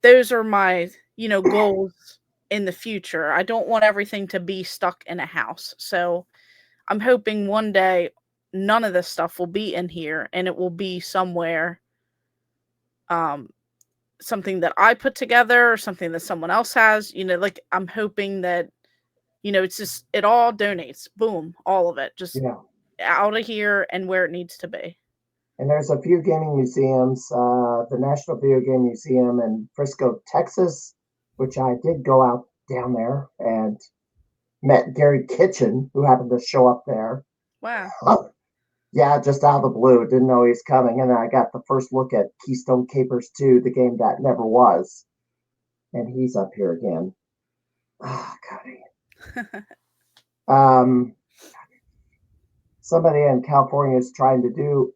those are my goals in the future. I don't want everything to be stuck in a house. So I'm hoping one day none of this stuff will be in here, and it will be somewhere, something that I put together or something that someone else has. Like, I'm hoping that, it's just, it all donates. Boom, all of it just out of here and where it needs to be. And there's a few gaming museums, the National Video Game Museum in Frisco, Texas, which I did go out down there and met Gary Kitchen, who happened to show up there. Wow. Yeah, just out of the blue. Didn't know he was coming. And then I got the first look at Keystone Capers 2, the game that never was. And he's up here again. Ah, God. Somebody in California is trying to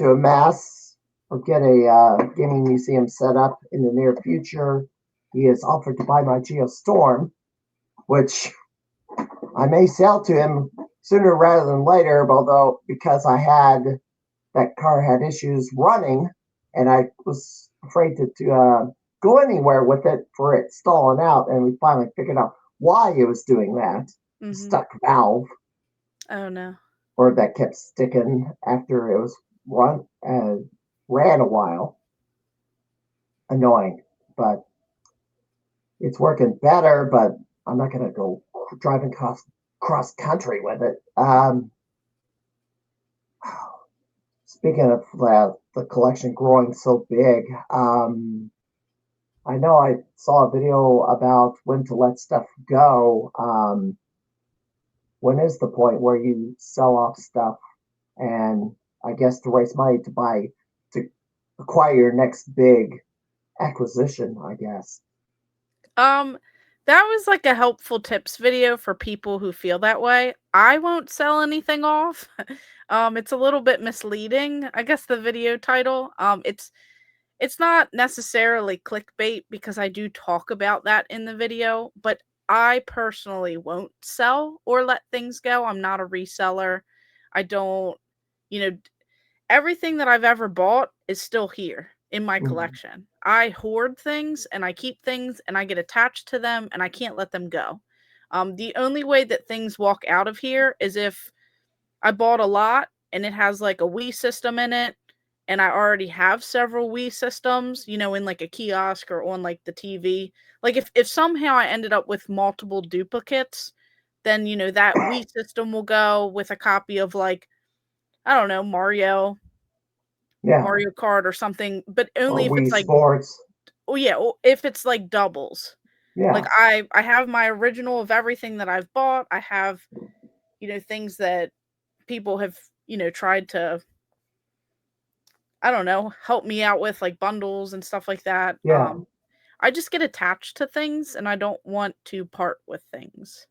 amass or get a gaming museum set up in the near future. He has offered to buy my Geostorm, which I may sell to him sooner rather than later, although because that car had issues running, and I was afraid to go anywhere with it for it stalling out, and we finally figured out why it was doing that. Stuck valve. Oh no. Or that kept sticking after it was ran a while. Annoying, but it's working better, but I'm not going to go driving cross country with it. Speaking of the collection growing so big, I know I saw a video about when to let stuff go. When is the point where you sell off stuff, and I guess to raise money to acquire your next big acquisition, I guess. That was like a helpful tips video for people who feel that way. I won't sell anything off. It's a little bit misleading, I guess, the video title. It's not necessarily clickbait, because I do talk about that in the video, but I personally won't sell or let things go. I'm not a reseller. I don't, everything that I've ever bought is still here in my collection. I hoard things and I keep things and I get attached to them and I can't let them go. The only way that things walk out of here is if I bought a lot and it has like a Wii system in it, and I already have several Wii systems, in like a kiosk or on like the TV. Like if somehow I ended up with multiple duplicates, then, that Wii system will go with a copy of, like, I don't know, Mario Kart or something, but only if Wii it's like, Sports. oh yeah, if it's like doubles. Yeah. Like I have my original of everything that I've bought. I have, things that people have, tried to, I don't know, help me out with, like bundles and stuff like that. Yeah. I just get attached to things and I don't want to part with things.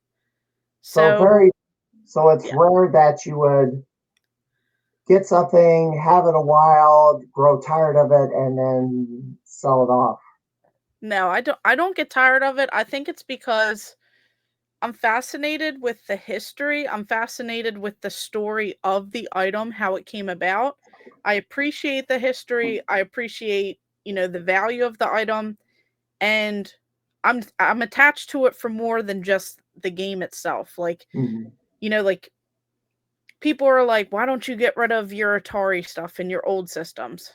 So So, so it's yeah. rare that you would get something, have it a while, grow tired of it, and then sell it off. No, I don't get tired of it. I think it's because I'm fascinated with the history. I'm fascinated with the story of the item, how it came about. I appreciate the history. I appreciate, the value of the item, and I'm attached to it for more than just the game itself. Like, Mhm. like people are like, "Why don't you get rid of your Atari stuff and your old systems?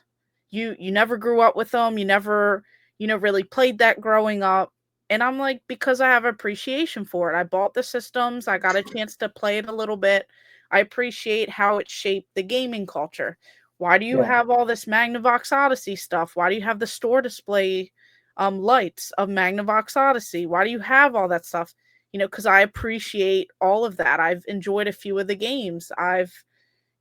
You never grew up with them. You never, really played that growing up." And I'm like, "Because I have appreciation for it. I bought the systems. I got a chance to play it a little bit. I appreciate how it shaped the gaming culture. Why do you Yeah. have all this Magnavox Odyssey stuff? Why do you have the store display lights of Magnavox Odyssey? Why do you have all that stuff? Because I appreciate all of that. I've enjoyed a few of the games. I've,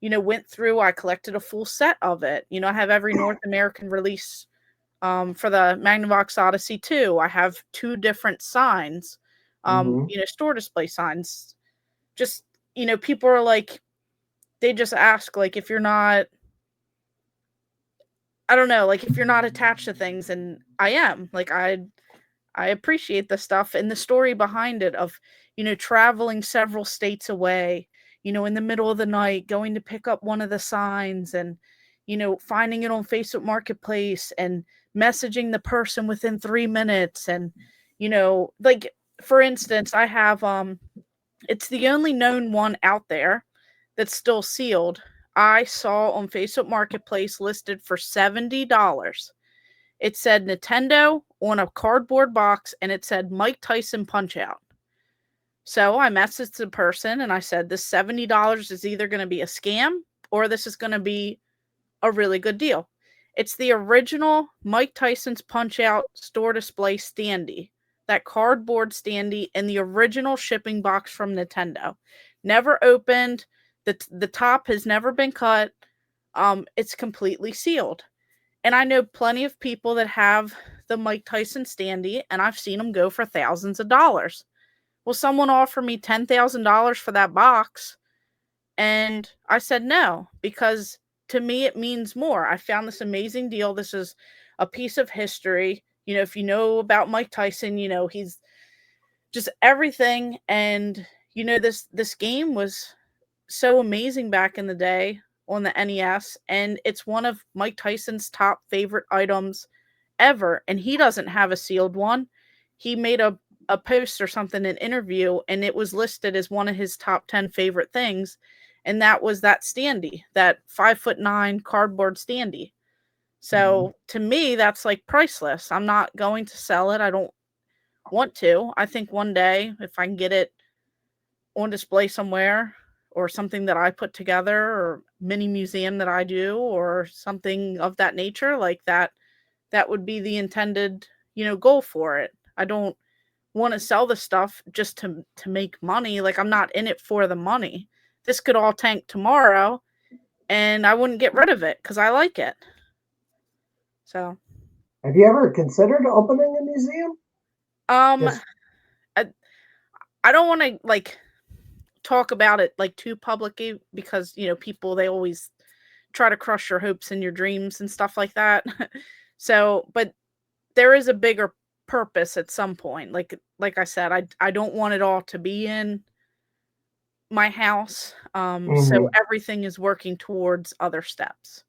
went through, I collected a full set of it. I have every North American release for the Magnavox Odyssey 2. I have two different signs, Hmm. store display signs. Just, people are like, they just ask, like, if you're not, I don't know, like, if you're not attached to things, and I am. Like, I appreciate the stuff and the story behind it of, traveling several states away, in the middle of the night, going to pick up one of the signs and, finding it on Facebook Marketplace and messaging the person within 3 minutes. And, like, for instance, I have, it's the only known one out there that's still sealed. I saw on Facebook Marketplace listed for $70. It said Nintendo on a cardboard box and it said Mike Tyson Punch Out. So I messaged the person and I said, this $70 is either going to be a scam or this is going to be a really good deal. It's the original Mike Tyson's Punch Out store display standee, that cardboard standee in the original shipping box from Nintendo. Never opened. The top has never been cut. It's completely sealed. And I know plenty of people that have the Mike Tyson standee, and I've seen them go for thousands of dollars. Well, someone offered me $10,000 for that box, and I said no, because to me it means more. I found this amazing deal. This is a piece of history. If you know about Mike Tyson, he's just everything. And this game was so amazing back in the day on the NES, and it's one of Mike Tyson's top favorite items ever, and he doesn't have a sealed one. He made a post or something, an interview, and it was listed as one of his top 10 favorite things, and that was that standee, that 5'9" cardboard standee. Hmm. So to me, that's like priceless. I'm not going to sell it. I don't want to. I think one day, if I can get it on display somewhere, or something that I put together, or mini museum that I do, or something of that nature, like that would be the intended, goal for it. I don't want to sell the stuff just to make money. Like, I'm not in it for the money. This could all tank tomorrow and I wouldn't get rid of it cuz I like it. So, Have you ever considered opening a museum? um Just I, I don't want to like talk about it like too publicly, because, people, they always try to crush your hopes and your dreams and stuff like that. So, but there is a bigger purpose at some point. Like I said, I don't want it all to be in my house. So hmm. everything is working towards other steps.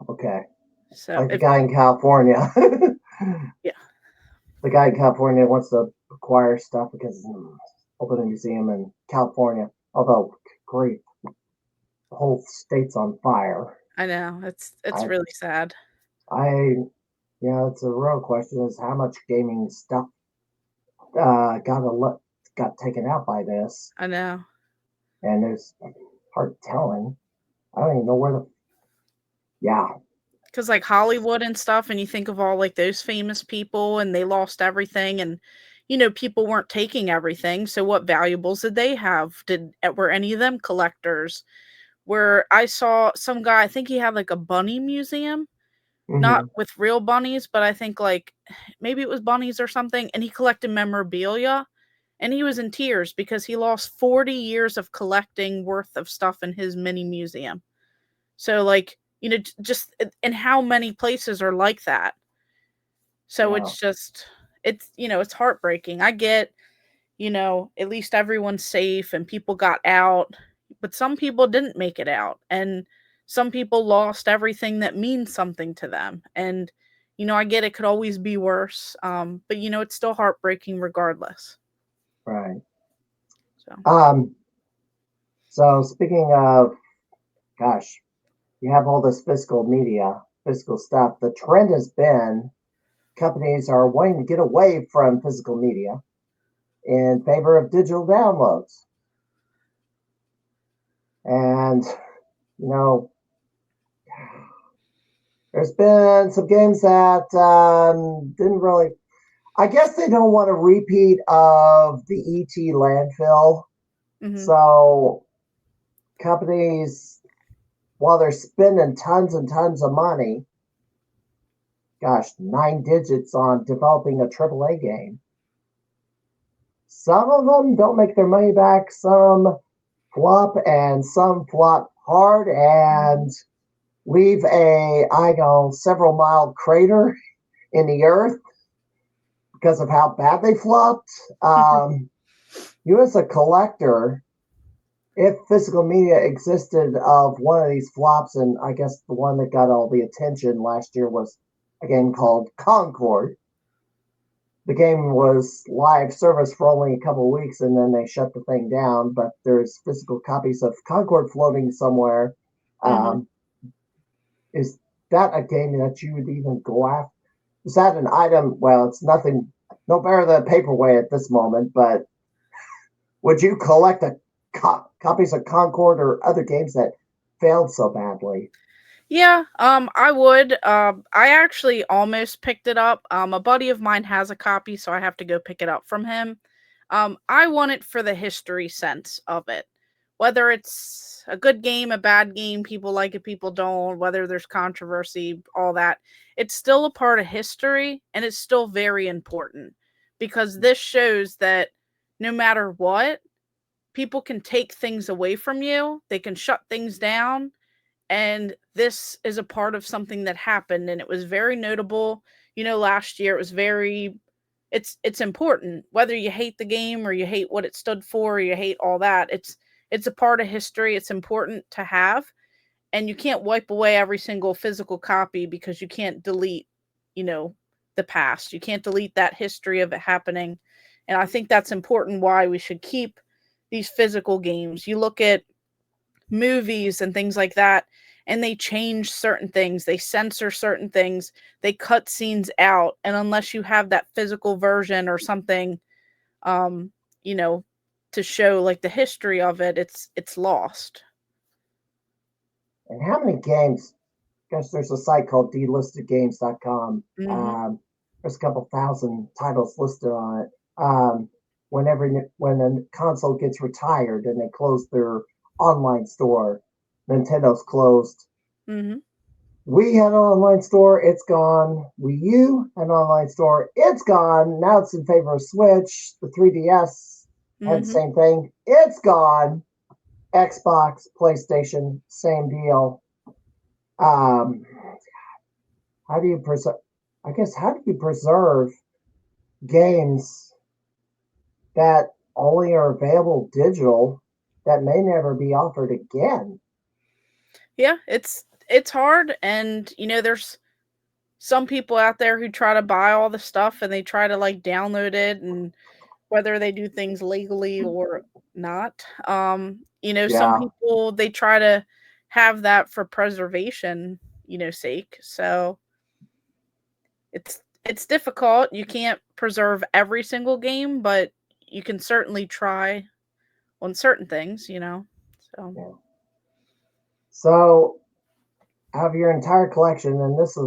Okay. So Like the if guy in California. The yeah, guy in California wants to acquire stuff because open a museum in California. Although, great, the whole state's on fire. I know it's I, really sad. I, it's a real question: is how much gaming stuff got taken out by this, I know. and there's hard telling. I don't even know where the yeah. Because like Hollywood and stuff, and you think of all like those famous people, and they lost everything, and people weren't taking everything. So what valuables did they have? Were any of them collectors? Where I saw some guy, I think he had like a bunny museum, not Hmm. with real bunnies, but I think like maybe it was bunnies or something, and he collected memorabilia, and he was in tears because he lost 40 years of collecting worth of stuff in his mini museum. So like, just and how many places are like that. So Yeah. it's just it's heartbreaking. I get, at least everyone's safe and people got out, but some people didn't make it out, and some people lost everything that means something to them. And I get it could always be worse, but it's still heartbreaking regardless. Right. So Um, so speaking of, gosh, you have all this physical stuff. The trend has been companies are wanting to get away from physical media in favor of digital downloads. And, you know, there's been some games that didn't really, I guess they don't want a repeat of the ET landfill. hmm So companies, while they're spending tons and tons of money, gosh, 9 digits on developing a AAA game, some of them don't make their money back. Some flop and some flop hard and leave a, I know, several mile crater in the earth because of how bad they flopped. You as a collector, if physical media existed of one of these flops, and I guess the one that got all the attention last year was a game called Concord. The game was live service for only a couple of weeks and then they shut the thing down, but there's physical copies of Concord floating somewhere. hmm Um, is that a game that you would even go after? Is that an item? Well, it's nothing, no better than a paperweight at this moment, but would you collect copies of Concord or other games that failed so badly? Yeah, I would. I actually almost picked it up. A buddy of mine has a copy, so I have to go pick it up from him. I want it for the history sense of it. Whether it's a good game, a bad game, people like it, people don't, whether there's controversy, all that. It's still a part of history, and it's still very important because this shows that no matter what, people can take things away from you, they can shut things down, and this is a part of something that happened, and it was very notable. Last year it was very, it's important whether you hate the game or you hate what it stood for or you hate all that. It's a part of history. It's important to have, and you can't wipe away every single physical copy because you can't delete, you know the past. You can't delete that history of it happening. And I think that's important, why we should keep these physical games. You look at movies and things like that, and they change certain things, they censor certain things, they cut scenes out, and unless you have that physical version or something, um you know to show like the history of it, it's lost. And how many games? Gosh, there's a site called delistedgames.com. Mhm. There's a couple thousand titles listed on it. Whenever when a console gets retired and they close their online store, Nintendo's closed. Mhm. We had an online store, it's gone. Wii U had an online store, it's gone. Now it's in favor of Switch. The 3DS had the Mhm. same thing, it's gone. Xbox, PlayStation, same deal. Um, how do you preserve? I guess how do you preserve games that only are available digital that may never be offered again? Yeah, it's hard, and there's some people out there who try to buy all the stuff and they try to like download it, and whether they do things legally or not. Some Yeah, people, they try to have that for preservation, sake. So it's difficult. You can't preserve every single game, but you can certainly try on certain things. So yeah. So out of your entire collection, and this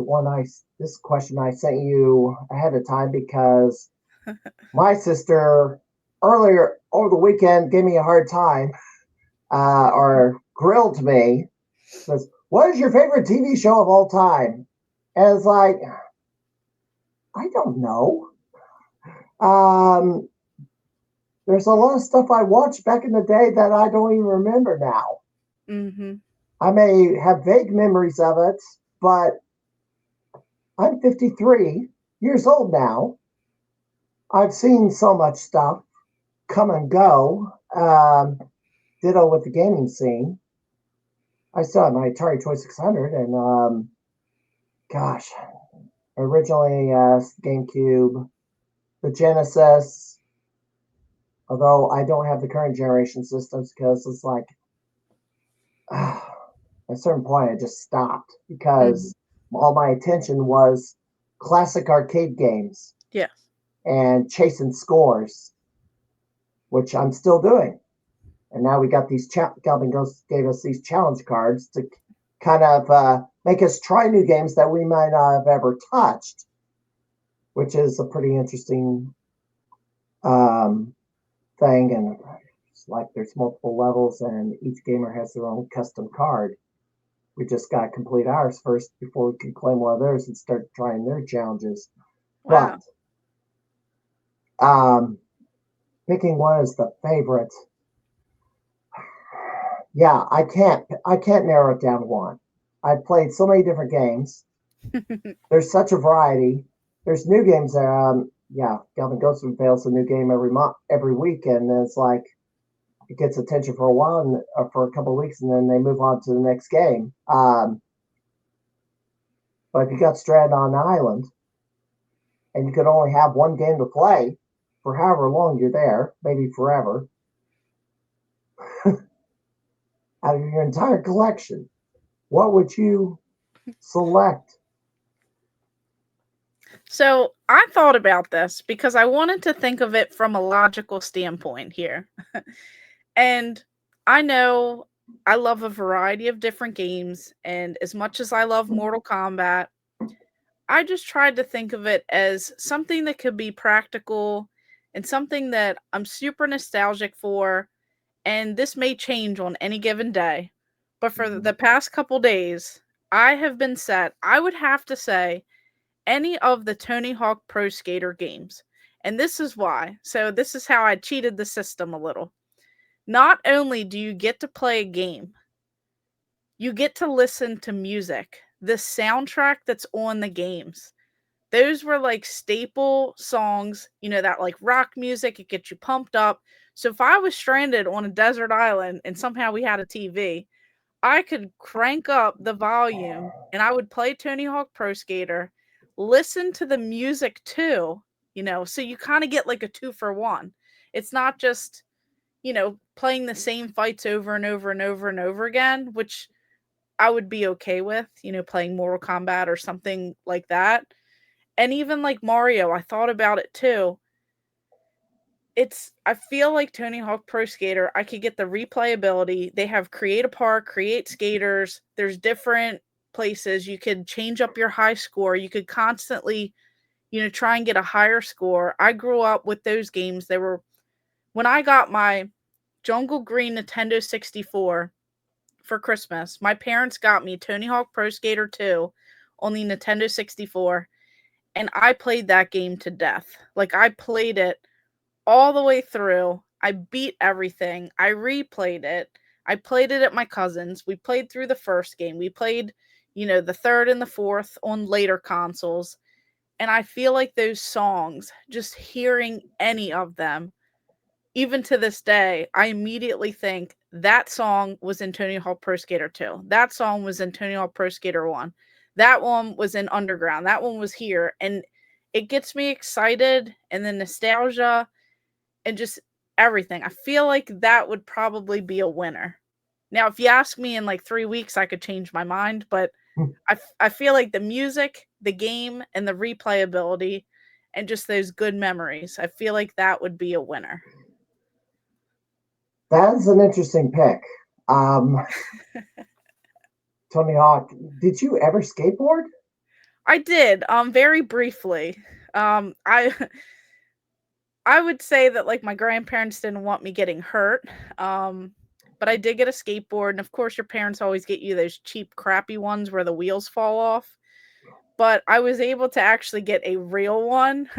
question I sent you ahead of time because my sister earlier over the weekend gave me a hard time, or grilled me. Says, "What is your favorite TV show of all time?" And it's like, I don't know. Um, there's a lot of stuff I watched back in the day that I don't even remember now. Mm-hmm. I may have vague memories of it, but I'm 53 years old now. I've seen so much stuff come and go. Ditto with the gaming scene. I still have my Atari 2600, and gosh, originally GameCube, the Genesis. Although I don't have the current generation systems because it's like at a certain point I just stopped because all my attention was classic arcade games. Yes. And chasing scores, which I'm still doing. And now we got these Galvin Ghost gave us these challenge cards to kind of make us try new games that we might not have ever touched, which is a pretty interesting thing. And it's like there's multiple levels, and each gamer has their own custom card. We just got to complete ours first before we can claim one of theirs and start trying their challenges. Wow. But picking one as the favorite, yeah, I can't narrow it down to one. I've played so many different games. There's such a variety. There's new games that yeah, Galvin Ghost unveils a new game every week, and it's like it gets attention for a while and for a couple of weeks, and then they move on to the next game. But if you got stranded on an island and you could only have one game to play for however long you're there, maybe forever, out of your entire collection, what would you select? So I thought about this because I wanted to think of it from a logical standpoint here. And I know I love a variety of different games, and as much as I love Mortal Kombat, I just tried to think of it as something that could be practical and something that I'm super nostalgic for. And this may change on any given day. But for the past couple days, I have been set. I would have to say any of the Tony Hawk Pro Skater games. And this is why. So, this is how I cheated the system a little. Not only do you get to play a game, you get to listen to music. The soundtrack that's on the games. Those were like staple songs, that like rock music, it gets you pumped up. So if I was stranded on a desert island and somehow we had a TV, I could crank up the volume and I would play Tony Hawk Pro Skater, listen to the music too, so you kind of get like a 2-for-1. It's not just, playing the same fights over and over and over and over again, which I would be okay with, playing Mortal Kombat or something like that. And even like Mario, I thought about it too. I feel like Tony Hawk Pro Skater, I could get the replayability. They have create a park, create skaters. There's different places. You could change up your high score. You could constantly, try and get a higher score. I grew up with those games. When I got my Jungle Green Nintendo 64 for Christmas, my parents got me Tony Hawk Pro Skater 2 on the Nintendo 64. And I played that game to death. Like, I played it all the way through. I beat everything. I replayed it. I played it at my cousin's. We played through the first game. We played, the third and the fourth on later consoles. And I feel like those songs, just hearing any of them, even to this day, I immediately think that song was in Tony Hawk Pro Skater 2. That song was in Tony Hawk Pro Skater 1. That one was in Underground. That one was here. And it gets me excited, and the nostalgia and just everything. I feel like that would probably be a winner. Now, if you ask me in like 3 weeks, I could change my mind, but I feel like the music, the game, and the replayability, and just those good memories, I feel like that would be a winner. That's an interesting pick. Tony Hawk, did you ever skateboard? I did, very briefly. I I would say that, like, my grandparents didn't want me getting hurt, um, but I did get a skateboard, and of course, your parents always get you those cheap, crappy ones where the wheels fall off, but I was able to actually get a real one.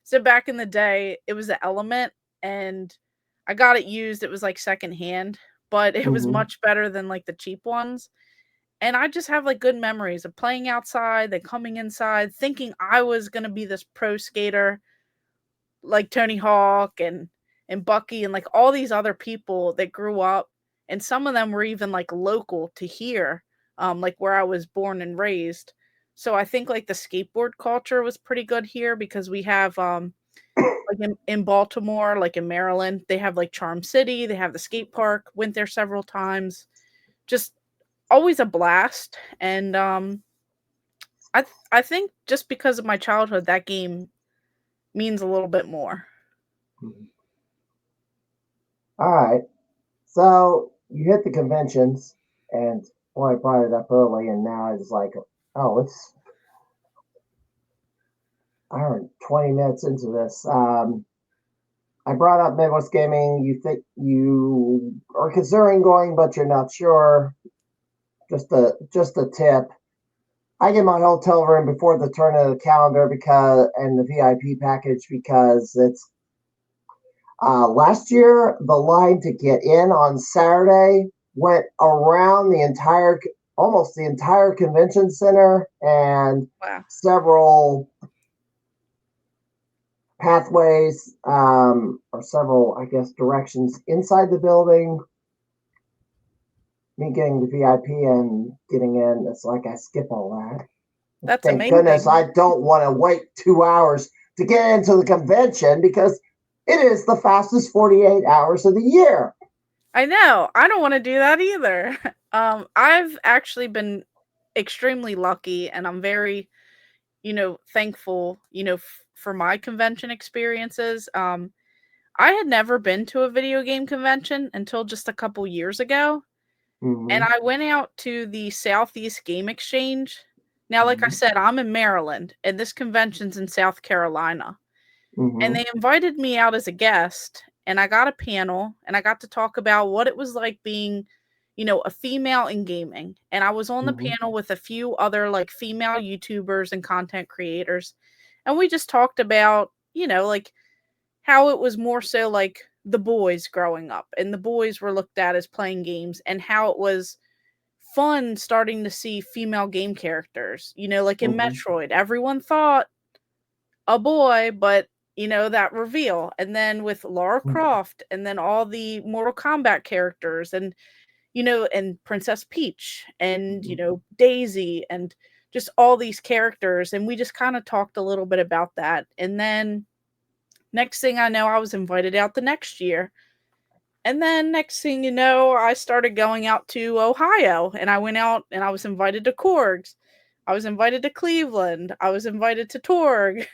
So back in the day, it was an Element, and I got it used. It was like secondhand, but it was Mm-hmm. much better than like the cheap ones. And I just have like good memories of playing outside, then coming inside, thinking I was gonna be this pro skater like Tony Hawk and Bucky and like all these other people that grew up, and some of them were even like local to here, like where I was born and raised. So I think like the skateboard culture was pretty good here because we have like in Baltimore, like in Maryland, they have like Charm City, they have the skate park, went there several times. Just always a blast. And I think just because of my childhood, that game means a little bit more. All right. So you hit the conventions, and boy, I brought it up early, and now it's like, oh, it's I don't know, 20 minutes into this. I brought up Midwest Gaming. You think you are considering going, but you're not sure. Just a tip. I get my hotel room before the turn of the calendar because and the VIP package because it's last year the line to get in on Saturday went around almost the entire convention center and Wow. several pathways or several, I guess, directions inside the building. Me getting the VIP and getting in, it's like I skip all that. That's Thank goodness amazing. I don't want to wait 2 hours to get into the convention because it is the fastest 48 hours of the year. I know. I don't wanna do that either. I've actually been extremely lucky, and I'm very, thankful, for my convention experiences. I had never been to a video game convention until just a couple years ago, and Mm-hmm. I went out to the Southeast Game Exchange. Now, like I Mm-hmm. said, I'm in Maryland, and this convention's in South Carolina. And Mm-hmm. they invited me out as a guest, and I got a panel, and I got to talk about what it was like being, a female in gaming. And I was on the Mm-hmm. panel with a few other like female YouTubers and content creators. And we just talked about, like how it was more so like the boys growing up, and the boys were looked at as playing games, and how it was fun starting to see female game characters. Like in Mm-hmm. Metroid, everyone thought a boy, but that reveal. And then with Lara Croft, and then all the Mortal Kombat characters, and Princess Peach, and Mm-hmm. Daisy, and just all these characters. And we just kind of talked a little bit about that. And then next thing I know, I was invited out the next year. And then next thing you know, I started going out to Ohio, and I went out and I was invited to Korgs. I was invited to Cleveland. I was invited to Torg.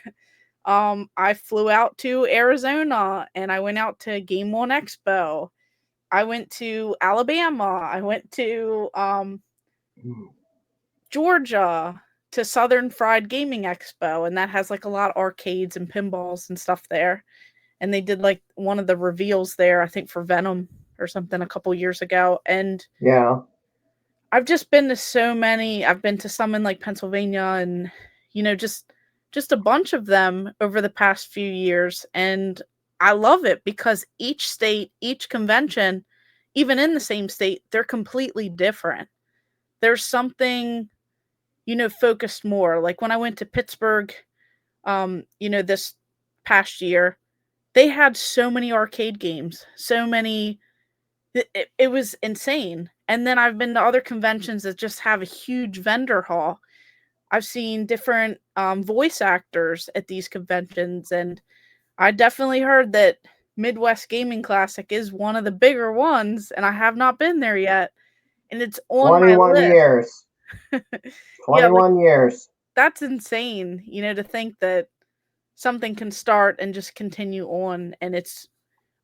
I flew out to Arizona, and I went out to Game One Expo. I went to Alabama. I went to Georgia to Southern Fried Gaming Expo, and that has like a lot of arcades and pinballs and stuff there. And they did like one of the reveals there, I think for Venom or something a couple years ago. And Yeah. I've just been to so many. I've been to some in like Pennsylvania, and just a bunch of them over the past few years. And I love it because each state, each convention, even in the same state, they're completely different. There's something, focused more. Like when I went to Pittsburgh, this past year, they had so many arcade games, so many. It was insane. And then I've been to other conventions that just have a huge vendor hall. I've seen different voice actors at these conventions, and I definitely heard that Midwest Gaming Classic is one of the bigger ones, and I have not been there yet, and it's on my 21 list. years. Yeah, like 21 years. that's insane, to think that something can start and just continue on, and it's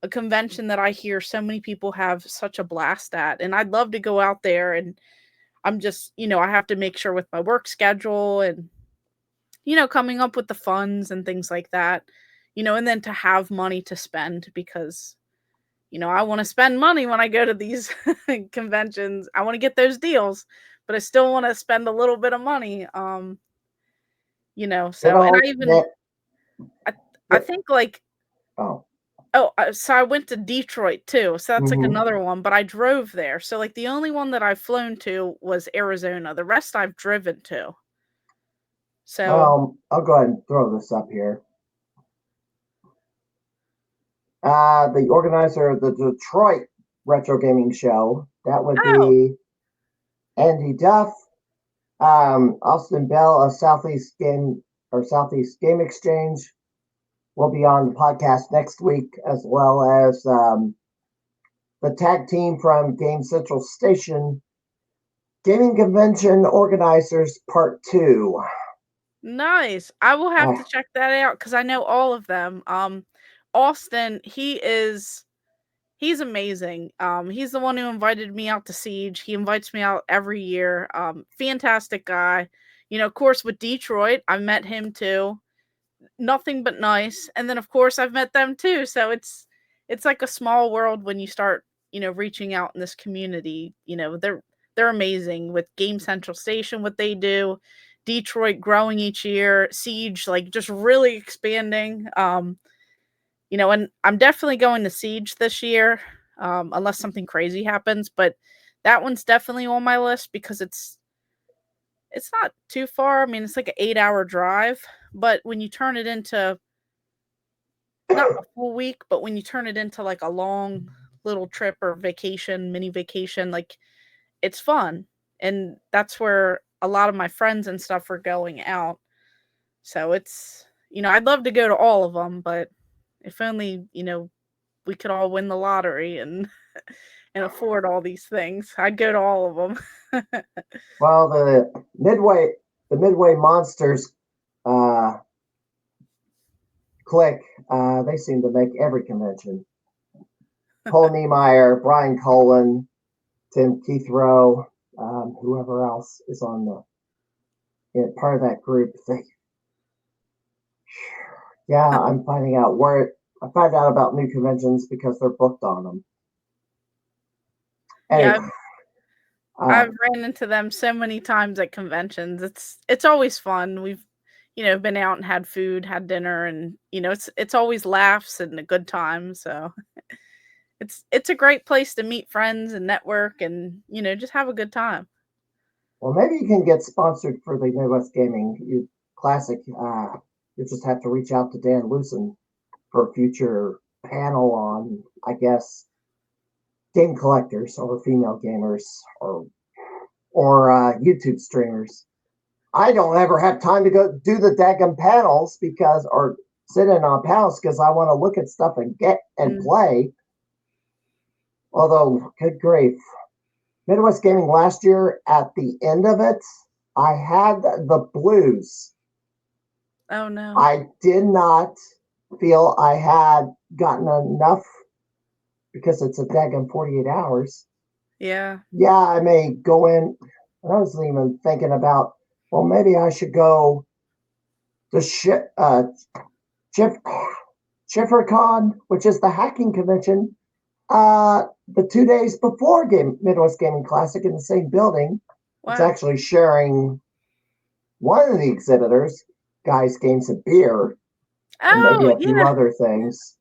a convention that I hear so many people have such a blast at, and I'd love to go out there and I'm just, I have to make sure with my work schedule and, coming up with the funds and things like that, and then to have money to spend because, I want to spend money when I go to these conventions. I want to get those deals, but I still want to spend a little bit of money. You So, and know, I even, that, I, I that think like, oh, oh, so I went to Detroit too. So that's like hmm another one, but I drove there. So like the only one that I've flown to was Arizona. The rest I've driven to. So, I'll go ahead and throw this up here. The organizer of the Detroit Retro Gaming Show, that would oh, be Andy Duff, Austin Bell of Southeast Game Exchange will be on the podcast next week, as well as the tag team from Game Central Station, Gaming Convention Organizers Part 2. nice. I will have to Uh, check that out because I know all of them. Austin, he's amazing. He's the one who invited me out to Siege. He invites me out every year. Fantastic guy. Of course, with Detroit, I met him too. Nothing but nice. And then of course I've met them too. So it's like a small world when you start, reaching out in this community. They're amazing with Game Central Station, what they do. Detroit growing each year, Siege like just really expanding. And I'm definitely going to Siege this year, unless something crazy happens. But that one's definitely on my list because it's not too far. I mean, it's like an 8-hour drive, but when you turn it into not a full week, but when you turn it into like a long little trip or vacation, mini vacation, like it's fun. And that's where a lot of my friends and stuff are going out. So it's, I'd love to go to all of them, but if only, we could all win the lottery and and afford all these things. I'd go to all of them. well, the Midway Monsters uh, clique, they seem to make every convention. Paul Niemeyer, Brian Colin, Tim Keithrow, whoever else is on part of that group. Yeah, I'm finding out where I find out about new conventions because they're booked on them. Yeah, Anyway, I've ran into them so many times at conventions. It's always fun. We've, been out and had food, had dinner, and it's always laughs and a good time. So it's a great place to meet friends and network and just have a good time. well, maybe you can get sponsored for the Midwest Gaming Classic. You just have to reach out to Dan Lucen for a future panel on, I guess, game collectors or female gamers or YouTube streamers. I don't ever have time to go do the daggum panels or sit in on panels because I want to look at stuff and get and Mm. play. Although, good grief, Midwest Gaming last year at the end of it, I had the blues. Oh no. I did not feel I had gotten enough because it's a daggum 48 hours. Yeah. Yeah, I may go in. And I wasn't even thinking about, well, maybe I should go to Chiffercon, which is the hacking convention, the 2 days before Midwest Gaming Classic in the same building. It's Wow. actually sharing one of the exhibitors, Guys, Games, and Beer, and maybe Oh a few yeah. other things.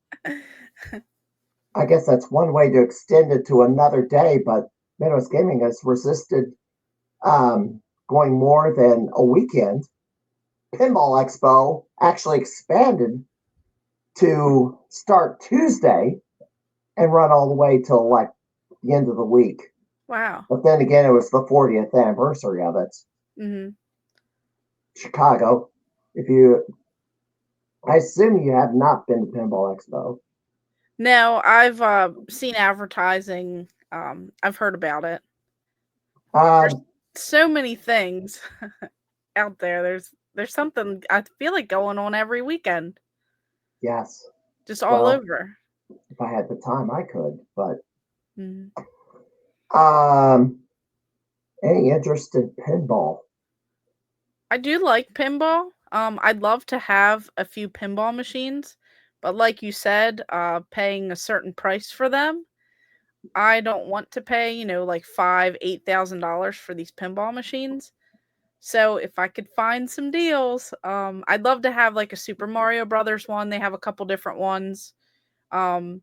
I guess that's one way to extend it to another day, but Midwest Gaming has resisted going more than a weekend. Pinball Expo actually expanded to start Tuesday and run all the way till like the end of the week. Wow. But then again, it was the 40th anniversary of it. Hmm. Chicago. I assume you have not been to Pinball Expo. No, I've seen advertising. I've heard about it. There's Uh, so many things out there. There's something I feel like going on every weekend, yes. just all Well, over. if I had the time, I could. But Mhm. um, Any interest in pinball? I do like pinball. I'd love to have a few pinball machines, but like you said, paying a certain price for them, I don't want to pay, like $8,000 for these pinball machines. So if I could find some deals, I'd love to have like a Super Mario Brothers one. They have a couple different ones. Um,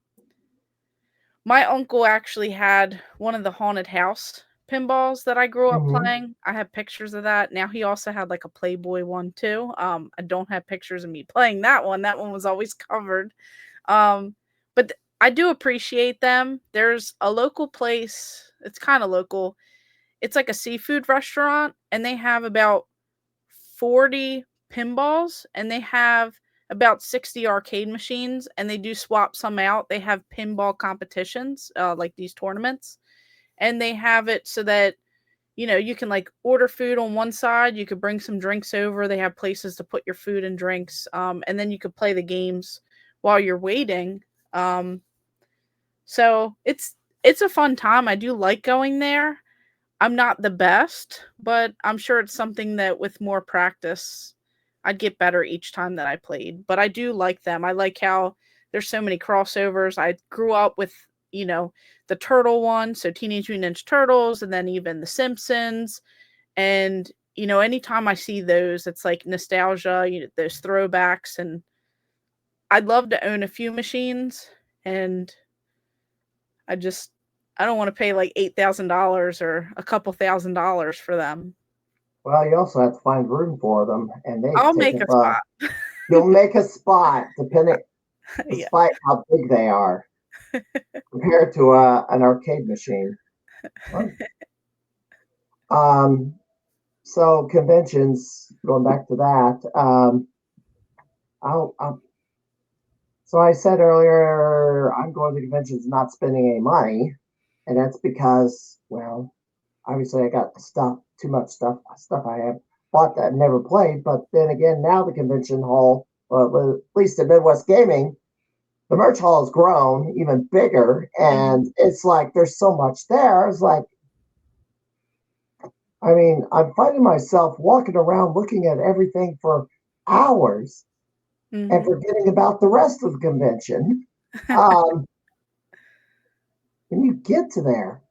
my uncle actually had one of the haunted house pinballs that I grew up Mm-hmm. playing. I have pictures of that. Now he also had like a Playboy one too. I don't have pictures of me playing that one. That one was always covered. But I do appreciate them. There's a local place. It's kind of local. It's like a seafood restaurant, and they have about 40 pinballs, and they have about 60 arcade machines, and they do swap some out. They have pinball competitions, like these tournaments, and they have it so that you can like order food on one side, you could bring some drinks over. They have places to put your food and drinks, and then you could play the games while you're waiting. So it's a fun time. I do like going there. I'm not the best, but I'm sure it's something that with more practice, I'd get better each time that I played. But I do like them. I like how there's so many crossovers. I grew up with, you know, the turtle one, so Teenage Mutant Ninja Turtles, and then even The Simpsons. And, anytime I see those, it's like nostalgia, those throwbacks. And I'd love to own a few machines. And I just, I don't want to pay like $8,000 or a couple $1,000s for them. Well, you also have to find room for them, and they I'll take make up a spot. You'll make a spot depending, Yeah. despite how big they are compared to an arcade machine. Um, so conventions, going back to that. I'll so I said earlier, I'm going to conventions not spending any money, and that's because, well, obviously I got too much stuff I have bought that I've never played. But then again, now the convention hall, well, at least in Midwest Gaming, the merch hall has grown even bigger, Mhm. and it's like there's so much there. It's like, I mean, I'm finding myself walking around looking at everything for hours and Mhm. forgetting about the rest of the convention. Um, when you get to there,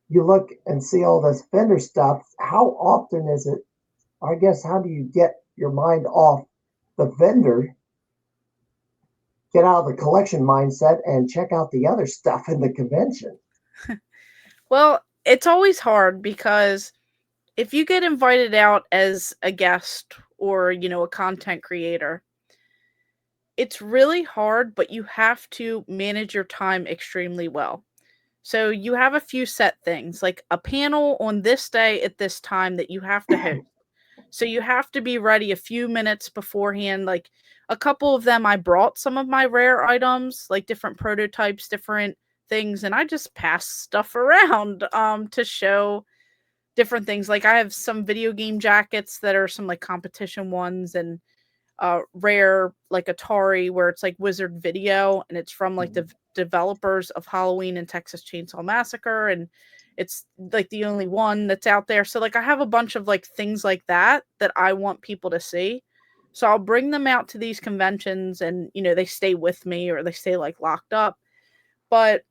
you look and see all this vendor stuff. How often is it? I guess, how do you get your mind off the vendor, get out of the collection mindset, and check out the other stuff in the convention? Well, it's always hard because if you get invited out as a guest or, a content creator, it's really hard, but you have to manage your time extremely well. So you have a few set things, like a panel on this day at this time that you have to host. So you have to be ready a few minutes beforehand. Like a couple of them, I brought some of my rare items, like different prototypes, different things, and I just passed stuff around to show different things. Like I have some video game jackets that are some like competition ones, and rare like Atari where it's like Wizard Video, and it's from like the developers of Halloween and Texas Chainsaw Massacre, and it's like the only one that's out there. So like I have a bunch of like things like that that I want people to see. So I'll bring them out to these conventions, and they stay with me or they stay like locked up. But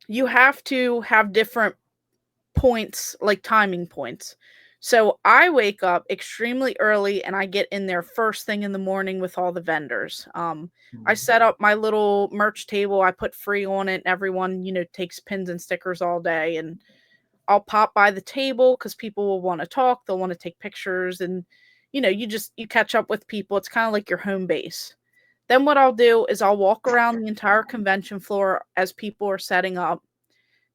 you have to have different points, like timing points. So I wake up extremely early and I get in there first thing in the morning with all the vendors. I set up my little merch table. I put free on it. And everyone, takes pins and stickers all day. And I'll pop by the table because people will want to talk. They'll want to take pictures. And, you catch up with people. It's kind of like your home base. Then what I'll do is I'll walk around the entire convention floor as people are setting up.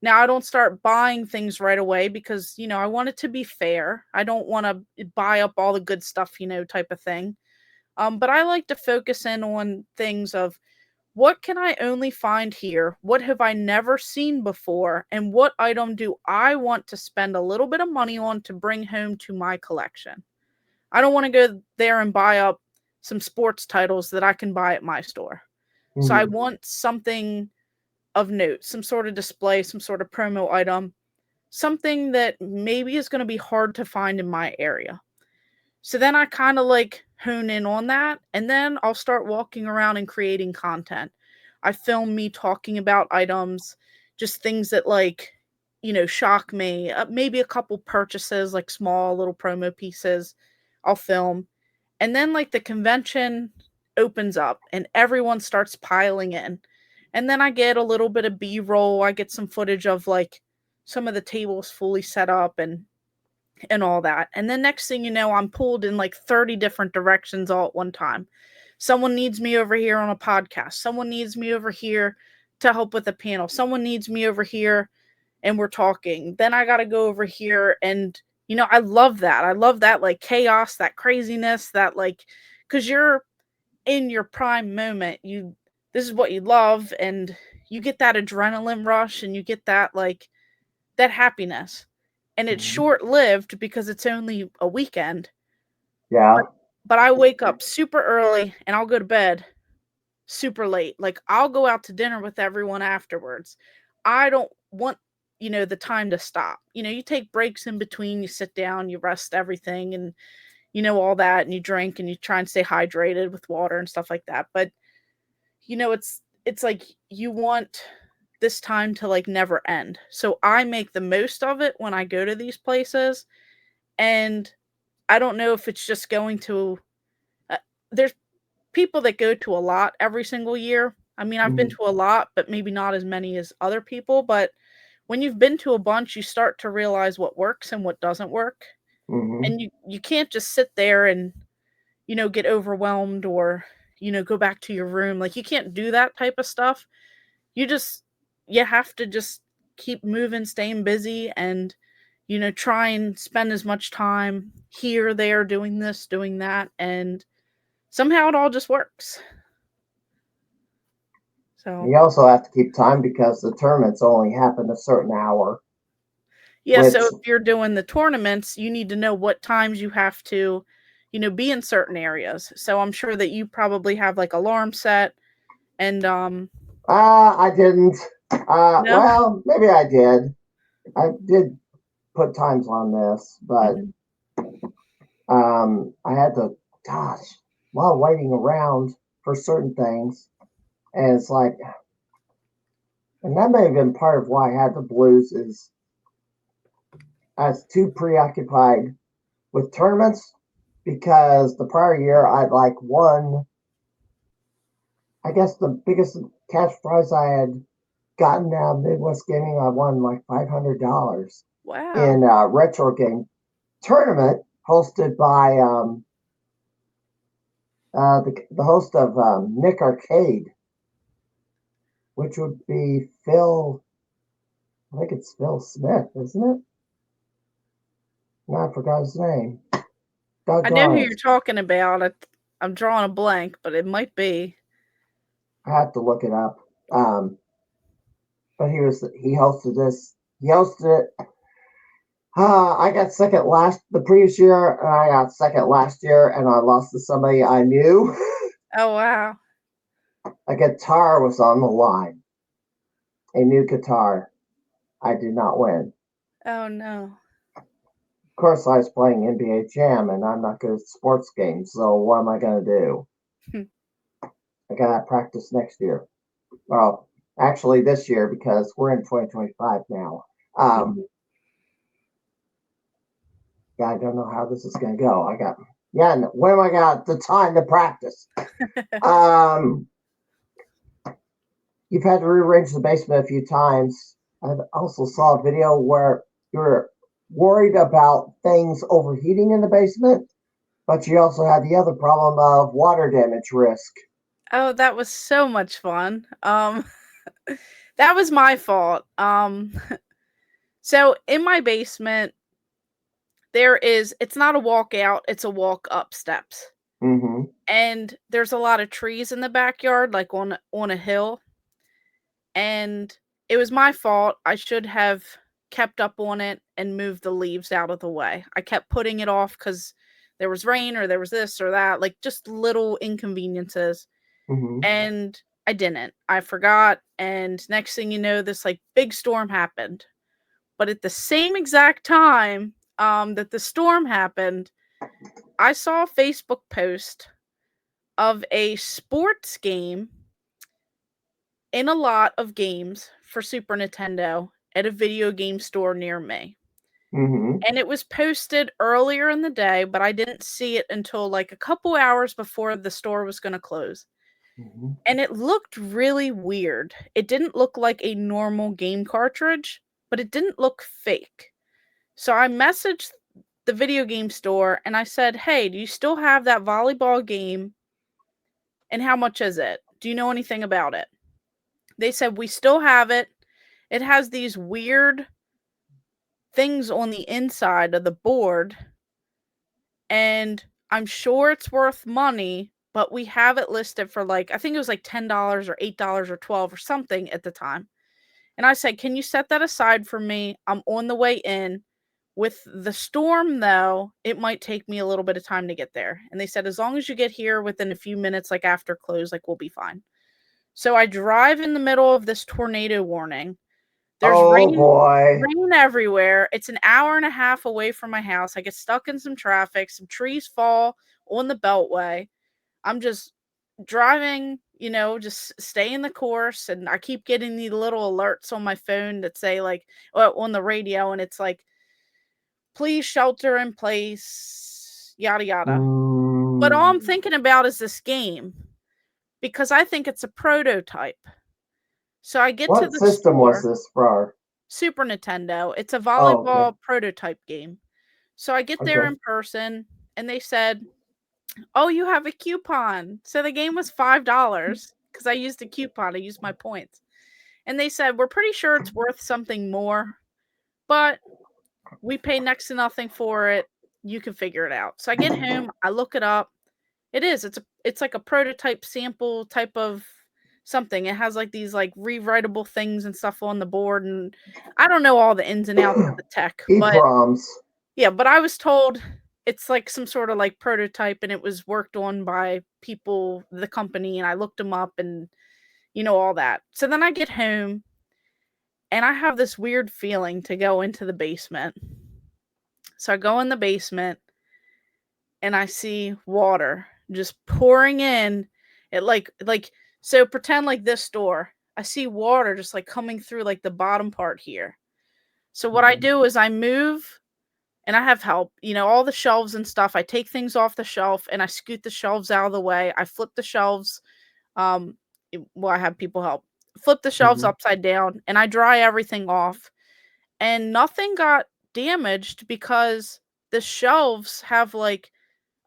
Now I don't start buying things right away because, I want it to be fair. I don't want to buy up all the good stuff, type of thing. But I like to focus in on things of what can I only find here? What have I never seen before? And what item do I want to spend a little bit of money on to bring home to my collection? I don't want to go there and buy up some sports titles that I can buy at my store. So I Mhm. want something of note, some sort of display, some sort of promo item. something that maybe is going to be hard to find in my area. So then I kind of like hone in on that, and then I'll start walking around and creating content. I film me talking about items, just things that like, shock me. Maybe a couple purchases, like small little promo pieces, I'll film. And then like the convention opens up and everyone starts piling in. And then I get a little bit of B-roll. I get some footage of like some of the tables fully set up and all that. And then next thing you know, I'm pulled in like 30 different directions all at one time. Someone needs me over here on a podcast. Someone needs me over here to help with a panel. Someone needs me over here and we're talking. Then I got to go over here and I love that. I love that like chaos, that craziness, that like cuz you're in your prime moment. This is what you love and you get that adrenaline rush and you get that like that happiness. And it's short-lived because it's only a weekend. Yeah. But I wake up super early and I'll go to bed super late. Like I'll go out to dinner with everyone afterwards. I don't want, the time to stop. You take breaks in between, you sit down, you rest everything and all that and you drink and you try and stay hydrated with water and stuff like that. But it's like you want this time to like never end. So I make the most of it when I go to these places. And I don't know if it's just going to there's people that go to a lot every single year. I mean, I've been to a lot, but maybe not as many as other people, but when you've been to a bunch, you start to realize what works and what doesn't work. And you can't just sit there and get overwhelmed or go back to your room. Like you can't do that type of stuff. You have to just keep moving, staying busy and try and spend as much time here, there, doing this, doing that, and somehow it all just works. So You also have to keep time because the tournaments only happen a certain hour. yeah, so if you're doing the tournaments, you need to know what times you have to, be in certain areas. So I'm sure that you probably have like alarm set and I didn't. no? Well, maybe I did. I did put times on this, but I had to, gosh, while waiting around for certain things, and it's like, and that may have been part of why I had the blues is I was too preoccupied with tournaments because the prior year I'd like won, I guess the biggest cash prize I had gotten out of Midwest Gaming, I won like $500 Wow. in a retro game tournament hosted by the host of Nick Arcade, which would be Phil. I think it's Phil Smith, isn't it? No, I forgot his name. I know who Doggone you're it. talking about. I'm drawing a blank, but it might be. I have to look it up. But he hosted this. He hosted it. I got second the previous year, and I got second last year, and I lost to somebody I knew. Oh wow. A guitar was on the line. A new guitar. I did not win. Oh no. Of course, I was playing NBA Jam, and I'm not good at sports games, so what am I going to do? I got to practice next year. Well, actually, this year because we're in 2025 now. Yeah, I don't know how this is going to go. When am I got the time to practice? You've had to rearrange the basement a few times. I also saw a video where you're worried about things overheating in the basement, but you also had the other problem of water damage risk. Oh, that was so much fun. That was my fault. So in my basement, it's not a walk out, it's a walk up steps. And there's a lot of trees in the backyard, like on a hill. And it was my fault. I should have kept up on it and moved the leaves out of the way. I kept putting it off because there was rain or there was this or that, like just little inconveniences. And I didn't. I forgot. And next thing you know, this like big storm happened. But at the same exact time that the storm happened, I saw a Facebook post of a sports game in a lot of games for Super Nintendo at a video game store near me. Mm-hmm. And it was posted earlier in the day, but I didn't see it until like a couple hours before the store was going to close. Mm-hmm. And it looked really weird. It didn't look like a normal game cartridge, but it didn't look fake. So I messaged the video game store and I said, "Hey, do you still have that volleyball game? And how much is it? Do you know anything about it?" They said, "We still have it. It has these weird things on the inside of the board, and I'm sure it's worth money, but we have it listed for like, I think it was like $10 or $8 or 12 or something at the time." And I said, "Can you set that aside for me? I'm on the way in. With the storm, though, it might take me a little bit of time to get there." And they said, "As long as you get here within a few minutes, like after close, like we'll be fine." So I drive in the middle of this tornado warning. There's Oh boy. rain everywhere. It's an hour and a half away from my house. I get stuck in some traffic. Some trees fall on the beltway. I'm just driving, just staying the course. And I keep getting these little alerts on my phone that say, like, well, on the radio, and it's like, "Please shelter in place," yada, yada. But all I'm thinking about is this game because I think it's a prototype. So I get to What the system was store, this for? Super Nintendo. It's a Oh, okay. volleyball prototype game. So I get there Okay. in person and they said, "Oh, you have a coupon." So the game was $5 because I used a coupon. I used my points. And they said, "We're pretty sure it's worth something more, but we pay next to nothing for it. You can figure it out." So I get home, I look it up. It's like a prototype sample type of something. It has like these like rewritable things and stuff on the board, and I don't know all the ins and outs of the tech, but EPROMs. yeah, but I was told it's like some sort of like prototype and it was worked on by people, the company, and I looked them up and all that. So then I get home and I have this weird feeling to go into the basement. So I go in the basement and I see water just pouring in. It like so pretend like this door. I see water just like coming through like the bottom part here. So what I do is I move and I have help, all the shelves and stuff. I take things off the shelf and I scoot the shelves out of the way. I flip the shelves. Um, I have people help. Flip the shelves Mm-hmm. upside down and I dry everything off. And nothing got damaged because the shelves have like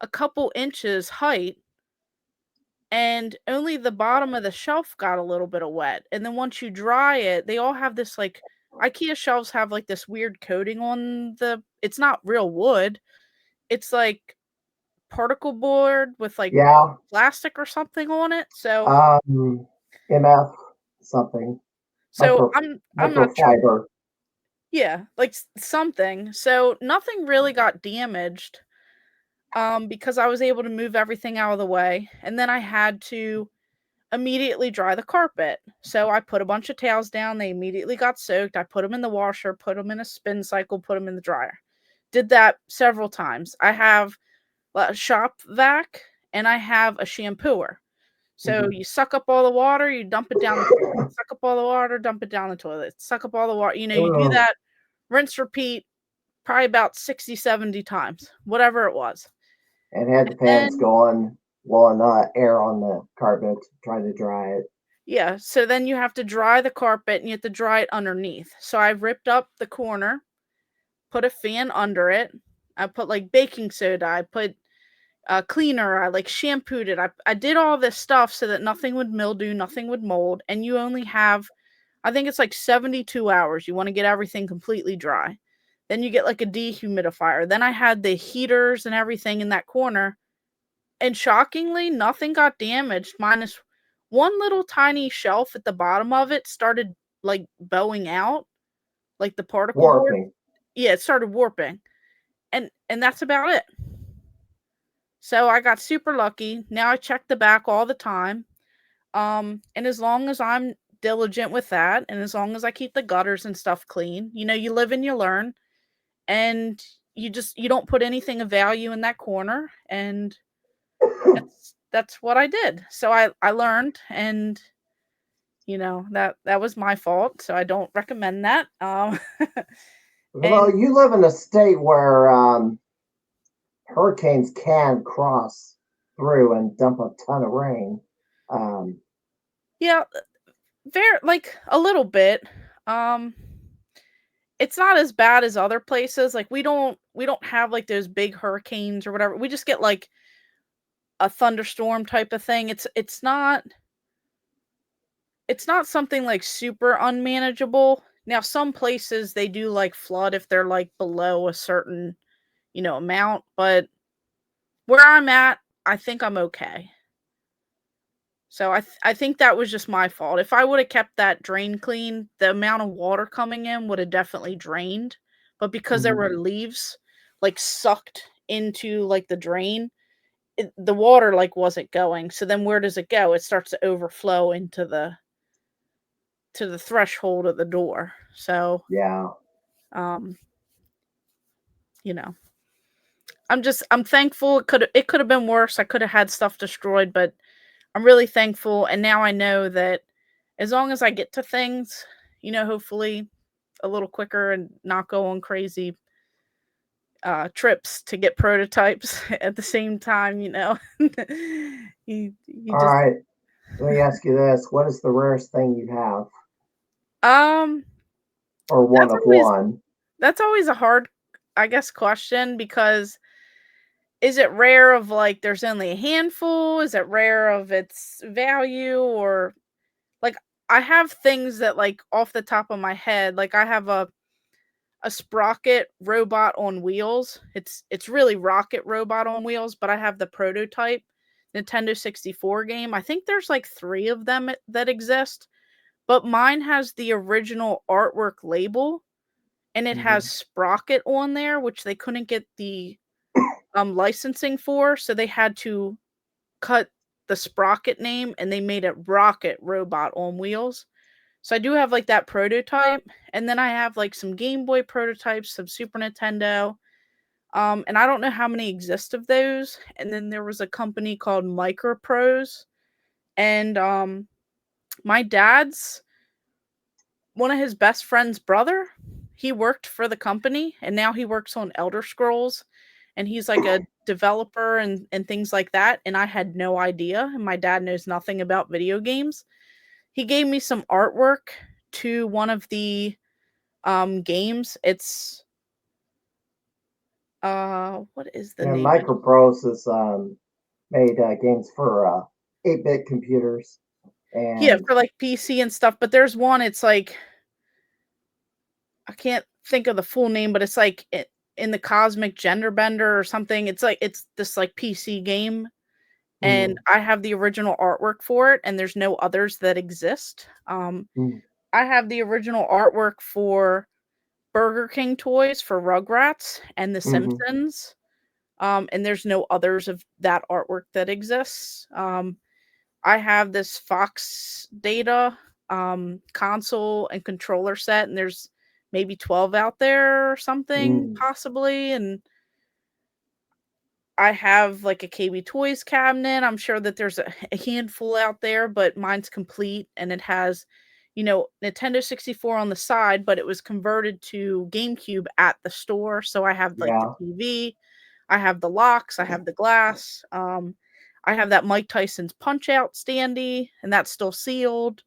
a couple inches height and only the bottom of the shelf got a little bit of wet. And then once you dry it, they all have this like IKEA shelves have like this weird coating on it's not real wood. It's like particle board with like Yeah. plastic or something on it. So MF something. so Micro I'm not sure. microfiber. Yeah, like something. So nothing really got damaged because I was able to move everything out of the way, and then I had to immediately dry the carpet. So I put a bunch of towels down. They immediately got soaked. I put them in the washer, put them in a spin cycle, put them in the dryer. Did that several times. I have a shop vac and I have a shampooer. So you suck up all the water, you dump it down the toilet. Suck up all the water, dump it down the toilet. Suck up all the water. You do Oh, that, rinse, repeat, probably about 60, 70 times, whatever it was. and had the And fans then going, blowing air on the carpet, trying to dry it. yeah, so then you have to dry the carpet and you have to dry it underneath. So I ripped up the corner, put a fan under it. I put like baking soda. I put cleaner. I like shampooed it. I did all this stuff so that nothing would mildew, nothing would mold. And you only have, I think it's like 72 hours. You want to get everything completely dry. Then you get like a dehumidifier. Then I had the heaters and everything in that corner. And shockingly, nothing got damaged, minus one little tiny shelf at the bottom of it started like bowing out, like the particle board. Warping. Yeah, it started warping. And that's about it. So I got super lucky. Now I check the back all the time. And as long as I'm diligent with that, and as long as I keep the gutters and stuff clean, you live and you learn, and you don't put anything of value in that corner, and that's what I did. So I learned, and that was my fault, so I don't recommend that. Well, And you live in a state where hurricanes can cross through and dump a ton of rain. Um, yeah, very like a little bit. Um it's not as bad as other places. Like we don't have like those big hurricanes or whatever. We just get like a thunderstorm type of thing. It's not something like super unmanageable. Now some places they do like flood if they're like below a certain, amount, but where I'm at, I think I'm okay. So I think that was just my fault. If I would have kept that drain clean, the amount of water coming in would have definitely drained. But because there mhm. were leaves like sucked into like the drain, the water like wasn't going. So then where does it go? It starts to overflow into the threshold of the door. So Yeah. um, you know, I'm thankful. It could have been worse. I could have had stuff destroyed, but I'm really thankful, and now I know that as long as I get to things, hopefully a little quicker and not go on crazy trips to get prototypes at the same time, you All just right. Let me ask you this: what is the rarest thing you have, um or one that's of always one? that's always a hard, I guess, question, because is it rare of like there's only a handful? Is it rare of its value? Or like I have things that like off the top of my head, like I have a sprocket robot on wheels. It's really rocket robot on wheels, but I have the prototype Nintendo 64 game. I think there's like 3 of them that exist, but mine has the original artwork label, and it has Mhm. sprocket on there, which they couldn't get the licensing for, so they had to cut the sprocket name and they made it rocket robot on wheels. So I do have like that prototype, and then I have like some Game Boy prototypes, some Super Nintendo, and I don't know how many exist of those. And then there was a company called Microprose, and my dad's one of his best friend's brother. He worked for the company, and now he works on Elder Scrolls, and he's like a developer and things like that. And I had no idea, and my dad knows nothing about video games. He gave me some artwork to one of the games. It's what is the Yeah, name of it? Microprose has made games for 8-bit computers, Yeah, and for like PC and stuff, but there's one, it's like I can't think of the full name, but it's like in the Cosmic Gender Bender or something. It's like it's this like PC game, and mm, I have the original artwork for it, and there's no others that exist. mm, I have the original artwork for Burger King toys for Rugrats and The mhm, Simpsons. And there's no others of that artwork that exists. I have this Fox Data console and controller set, and there's maybe 12 out there or something, mm, possibly. And I have like a KB Toys cabinet. I'm sure that there's a handful out there, but mine's complete, and it has, Nintendo 64 on the side, but it was converted to GameCube at the store. So I have like the yeah. TV, I have the locks, I have the glass. I have that Mike Tyson's Punch Out standee, and that's still sealed.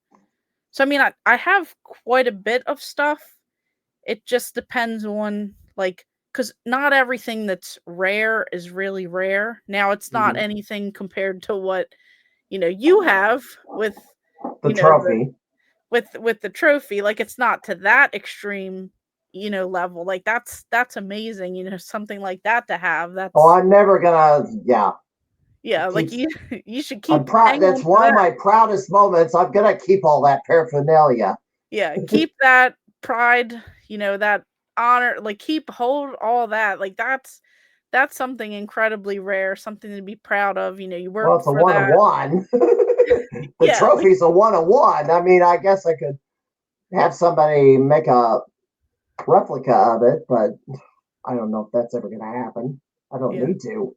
So I mean, I have quite a bit of stuff. It just depends on like, because not everything that's rare is really rare. Now it's not Mhm. anything compared to what you have with The the trophy. with the trophy. Like it's not to that extreme level. Like that's amazing. Something like that to have. Oh, That's I'm never gonna. Yeah, yeah. Like keeps. you should I'm keep proud. hang on That's to one of that. my proudest moments. I'm gonna keep all that paraphernalia. Yeah, keep that pride, that honor, like hold all that. Like that's something incredibly rare, something to be proud of. You Well, worked it's a for one of that. one. The Yeah, trophy's a 1-on-1. I mean, I guess I could have somebody make a replica of it, but I don't know if that's ever going to happen. I don't yeah, need to.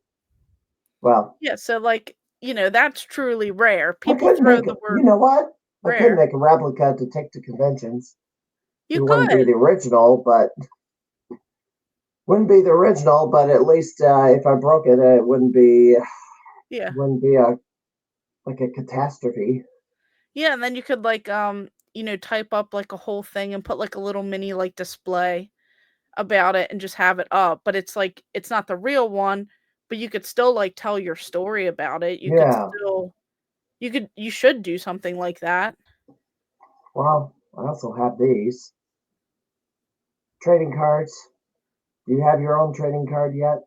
Well, yeah. So like, that's truly rare. I People could throw make, the you word know what? I could rare. make a replica to take to conventions. You It wouldn't be could. the original, but at least if I broke it, it Yeah. wouldn't be a like a catastrophe. Yeah, and then you could like type up like a whole thing and put like a little mini like display about it and just have it up, but it's like it's not the real one, but you could still like tell your story about it. Yeah. You should do something like that. Well, I also have these trading cards. Do you have your own trading card yet?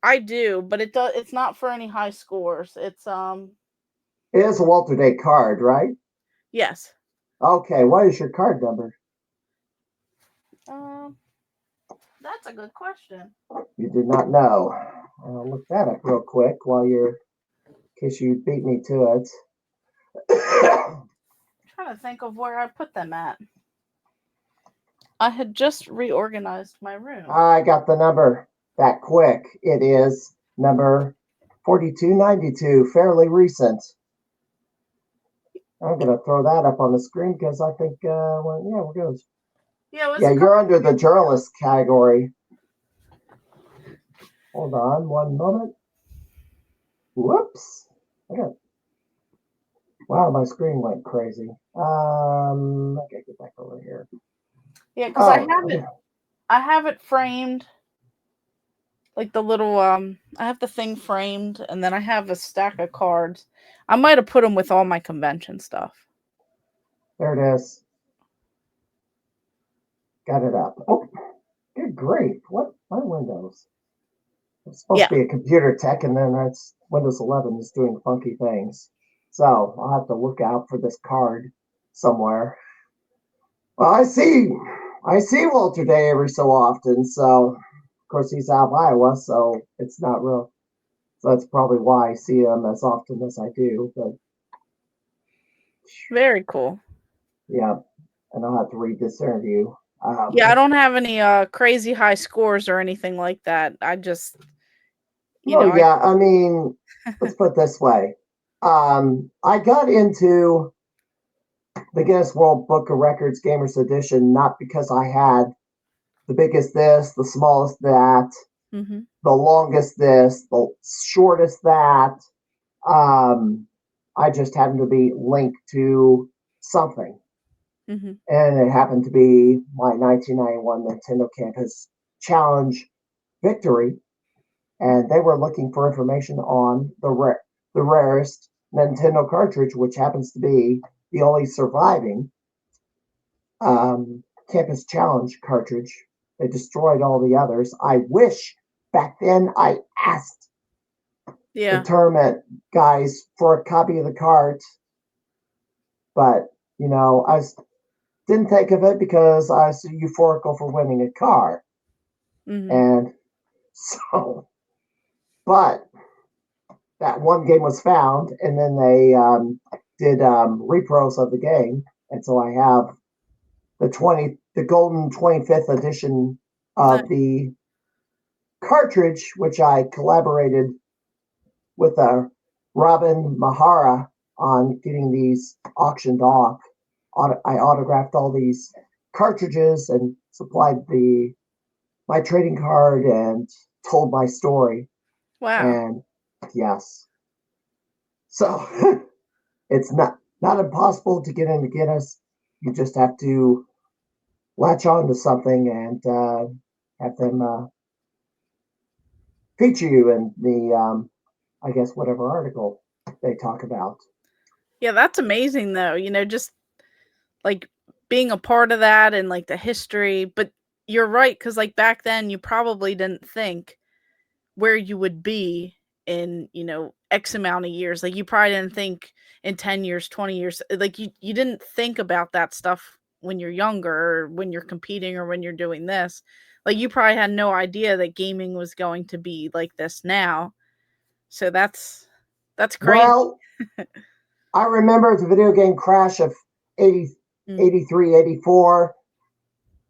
I do, but it's not for any high scores. It's It is a Walter Day card, right? yes. Okay. What is your card number? Um that's a good question. You did not know. I'll look that up real quick in case you beat me to it. I'm trying to think of where I put them at. I had just reorganized my room. I got the number that quick. It is number 4292, fairly recent. I'm going to throw that up on the screen because I think, we're good. Yeah, it was Yeah, a you're couple under the years. journalist category. Hold on one moment. Whoops. Okay. Wow, my screen went crazy. I gotta get back over here. Yeah, because Oh, I have it framed. Like the little I have the thing framed and then I have a stack of cards. I might have put them with all my convention stuff. there it is. Got it up. Oh, good grief. What? My Windows? It's supposed Yeah. to be a computer tech, and then that's Windows 11 is doing funky things. So I'll have to look out for this card somewhere. Well, I see Walter Day every so often. So, of course, he's out of Iowa, so it's not real. So that's probably why I see him as often as I do. But Very cool. yeah, and I'll have to read this interview. Yeah, I don't have any crazy high scores or anything like that. I just Oh I yeah, I mean, let's put it this way. I got into the Guinness World Book of Records Gamers Edition not because I had the biggest this, the smallest that, Mhm. the longest this, the shortest that. Um, I just happened to be linked to something, Mhm. and it happened to be my 1991 Nintendo Campus Challenge victory, and they were looking for information on the rarest Nintendo cartridge, which happens to be the only surviving Campus Challenge cartridge. They destroyed all the others. I wish back then I asked the Yeah. tournament guys for a copy of the card, but I didn't think of it because I was euphorical for winning a card, Mhm. and so, but that one game was found, and then they did repros of the game, and so I have the golden 25th edition of Nice. the cartridge, which I collaborated with Robin Mahara on getting these auctioned off. I autographed all these cartridges and supplied my trading card and told my story. Wow. And yes, so it's not impossible to get into Guinness. You just have to latch on to something and have them feature you in the I guess whatever article they talk about. Yeah, that's amazing though. Just like being a part of that and like the history, but you're right cuz like back then you probably didn't think where you would be in, X amount of years. Like you probably didn't think in 10 years, 20 years. Like you didn't think about that stuff when you're younger or when you're competing or when you're doing this. Like you probably had no idea that gaming was going to be like this now. So that's crazy. Well, I remember the video game crash of 80, Mm. 83, 84.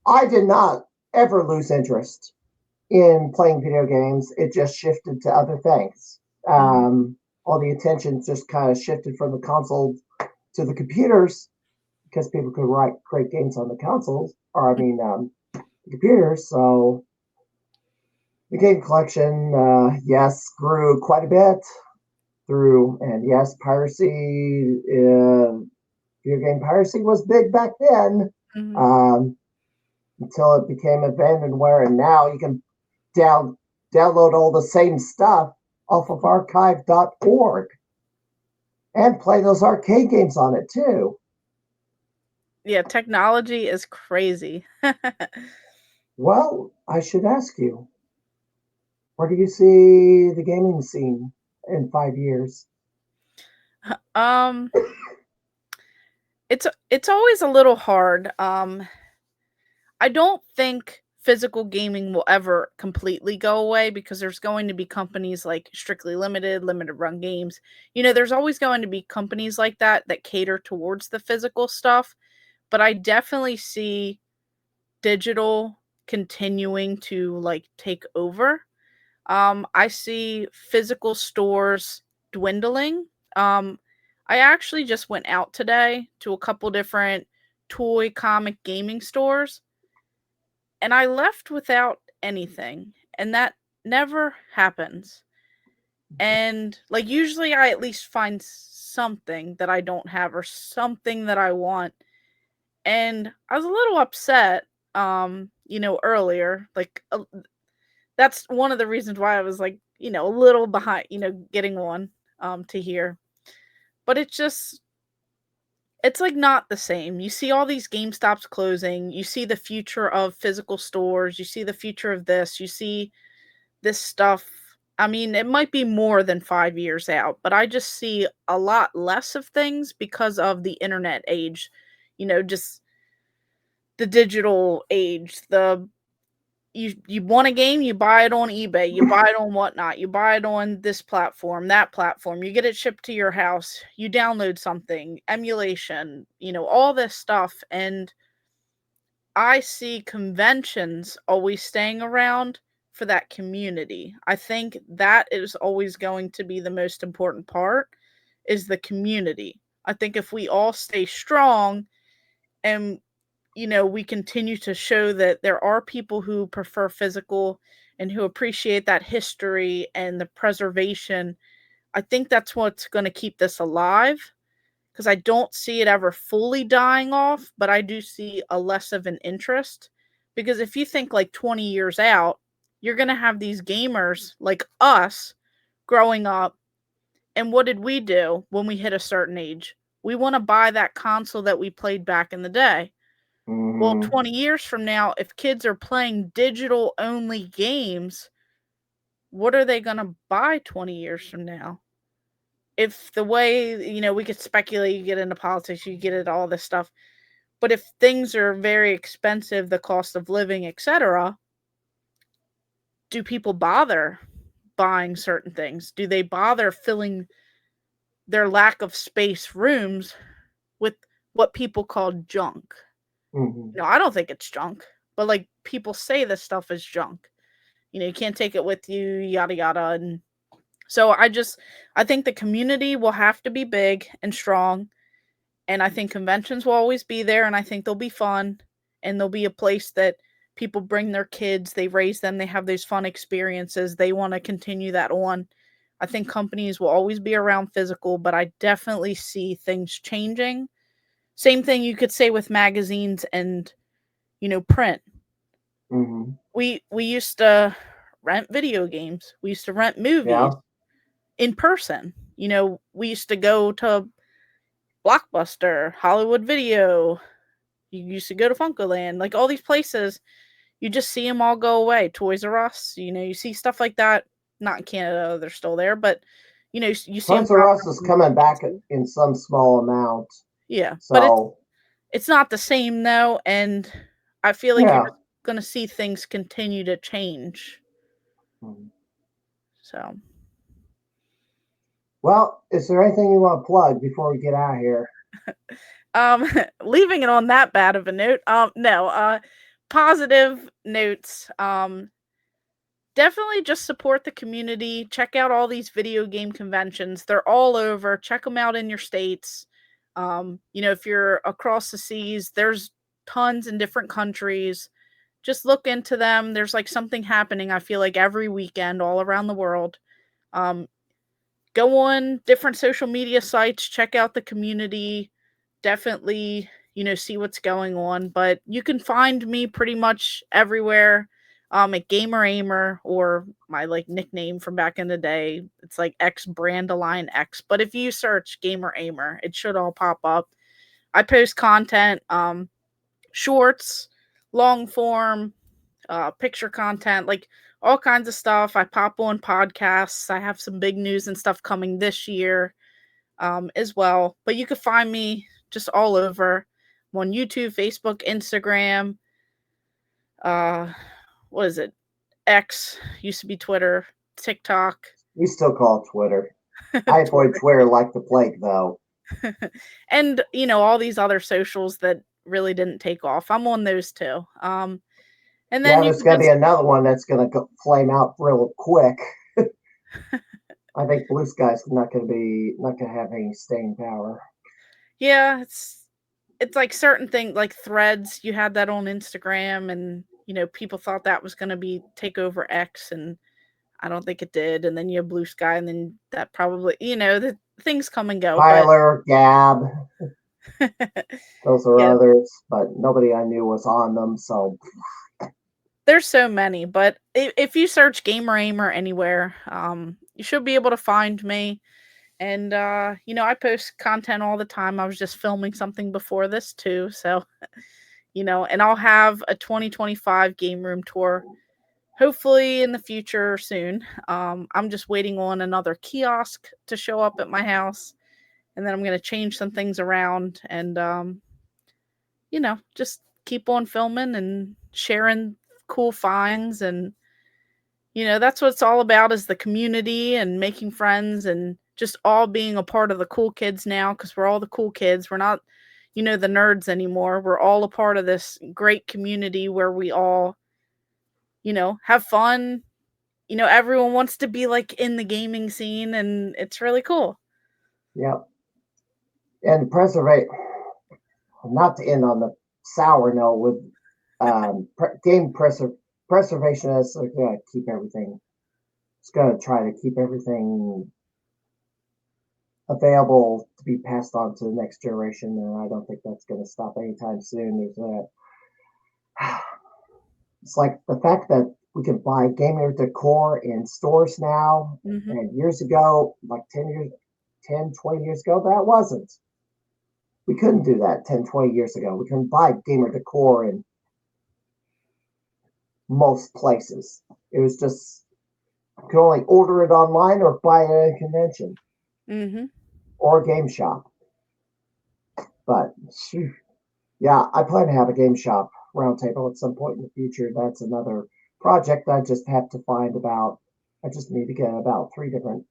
I did not ever lose interest in playing video games. It just shifted to other things. Mhm. All the attention just kind of shifted from the console to the computers because people could create games on the consoles, or I mean, the computers. So the game collection, yes, grew quite a bit through, and yes, piracy, video game piracy was big back then. Mhm. Um, until it became abandonware, and now you can down, download all the same stuff off of archive.org and play those arcade games on it too. Yeah, technology is crazy. Well, I should ask you, where do you see the gaming scene in 5 years? Um, it's always a little hard. I don't think physical gaming will ever completely go away because there's going to be companies like Strictly Limited, Limited Run Games. There's always going to be companies like that that cater towards the physical stuff, but I definitely see digital continuing to like take over. I see physical stores dwindling. Um, I actually just went out today to a couple different toy comic gaming stores and I left without anything. And that never happens. And like usually I at least find something that I don't have or something that I want. And I was a little upset earlier. That's one of the reasons why I was like, a little behind, getting one to here. But it's like not the same. You see all these GameStops closing, you see the future of physical stores, you see the future of this, you see this stuff. I mean, it might be more than 5 years out, but I just see a lot less of things because of the internet age. Just the digital age, the you want a game, you buy it on eBay, you buy it on whatnot, you buy it on this platform, that platform, you get it shipped to your house, you download something, emulation, all this stuff. And I see conventions always staying around for that community. I think that is always going to be the most important part is the community. I think if we all stay strong and we continue to show that there are people who prefer physical and who appreciate that history and the preservation. I think that's what's going to keep this alive because I don't see it ever fully dying off, but I do see a less of an interest. Because if you think like 20 years out, you're going to have these gamers like us growing up. And what did we do when we hit a certain age? We want to buy that console that we played back in the day. Well, Mm-hmm. 20 years from now, if kids are playing digital only games, what are they going to buy 20 years from now? If the way, we could speculate, you get into politics, you get into all this stuff. But if things are very expensive, the cost of living, etc., do people bother buying certain things? Do they bother filling their lack of space rooms with what people call junk? Mm-hmm. I don't think it's junk, but like people say this stuff is junk. You can't take it with you, yada yada. And so I think the community will have to be big and strong. And I think conventions will always be there, and I think they'll be fun, and there'll be a place that people bring their kids, they raise them, they have those fun experiences, they want to continue that on. I think companies will always be around physical, but I definitely see things changing. Same thing you could say with magazines and print. Mm-hmm. We used to rent video games. We used to rent movies Yeah. in person. We used to go to Blockbuster, Hollywood Video. You used to go to Funkoland, like all these places. You just see them all go away. Toys R Us, you see stuff like that. Not in Canada, they're still there, but you see them Toys R pop Us up is in coming back places. in some small amount. Yeah, but So, it's not the same though, and I feel like you're yeah. just gonna see things continue to change. Mm-hmm. So Well, is there anything you want to plug before we get out of here? Um, leaving it on that bad of a note. No. Positive notes. Definitely just support the community. Check out all these video game conventions. They're all over. Check them out in your states. If you're across the seas, there's tons in different countries. Just look into them. There's like something happening, I feel like, every weekend all around the world. Um, Go on different social media sites, check out the community. Definitely, see what's going on. But you can find me pretty much everywhere. At Gamer Aimer, or my like nickname from back in the day. It's like X Brandaline X. But if you search Gamer Aimer, it should all pop up. I post content, shorts, long form, picture content, like all kinds of stuff. I pop on podcasts. I have some big news and stuff coming this year, as well. But you can find me just all over. I'm on YouTube, Facebook, Instagram. Uh, what is it? X used to be Twitter, TikTok. We still call it Twitter. I avoid Twitter like the plague, though. And all these other socials that really didn't take off. I'm on those too. And then Yeah, you there's can going to just be another one that's going to flame out real quick. I think Blue Sky's not going to have any staying power. yeah, it's like certain things like threads. You had that on Instagram, and people thought that was going to be take over X, and I don't think it did. And then you have Blue Sky, and then that probably the things come and go. But Tyler, Gab, those are yeah, others, but nobody I knew was on them. So there's so many. But if you search Gamer Aimer anywhere, you should be able to find me. And I post content all the time. I was just filming something before this too, so and I'll have a 2025 game room tour hopefully in the future soon. I'm just waiting on another kiosk to show up at my house, and then I'm going to change some things around and, just keep on filming and sharing cool finds. And, that's what it's all about, is the community and making friends and just all being a part of the cool kids now, because we're all the cool kids. We're not, the nerds anymore. We're all a part of this great community where we all have fun. Everyone wants to be like in the gaming scene, and it's really cool. yeah, and preservate. Not to end on the sour note with game preservation is going to keep everything. It's going to try to keep everything available to be passed on to the next generation, and I don't think that's going to stop anytime soon. There's it's like the fact that we can buy gamer decor in stores now, Mm-hmm. and years ago, like 20 years ago, that wasn't. We couldn't do that 10, 20 years ago. We couldn't buy gamer decor in most places. It was just, you could only order it online or buy it at a convention Mm-hmm. or a game shop. But yeah, I plan to have a game shop roundtable at some point in the future. That's another project I just have to find about. I just need to get about 3 different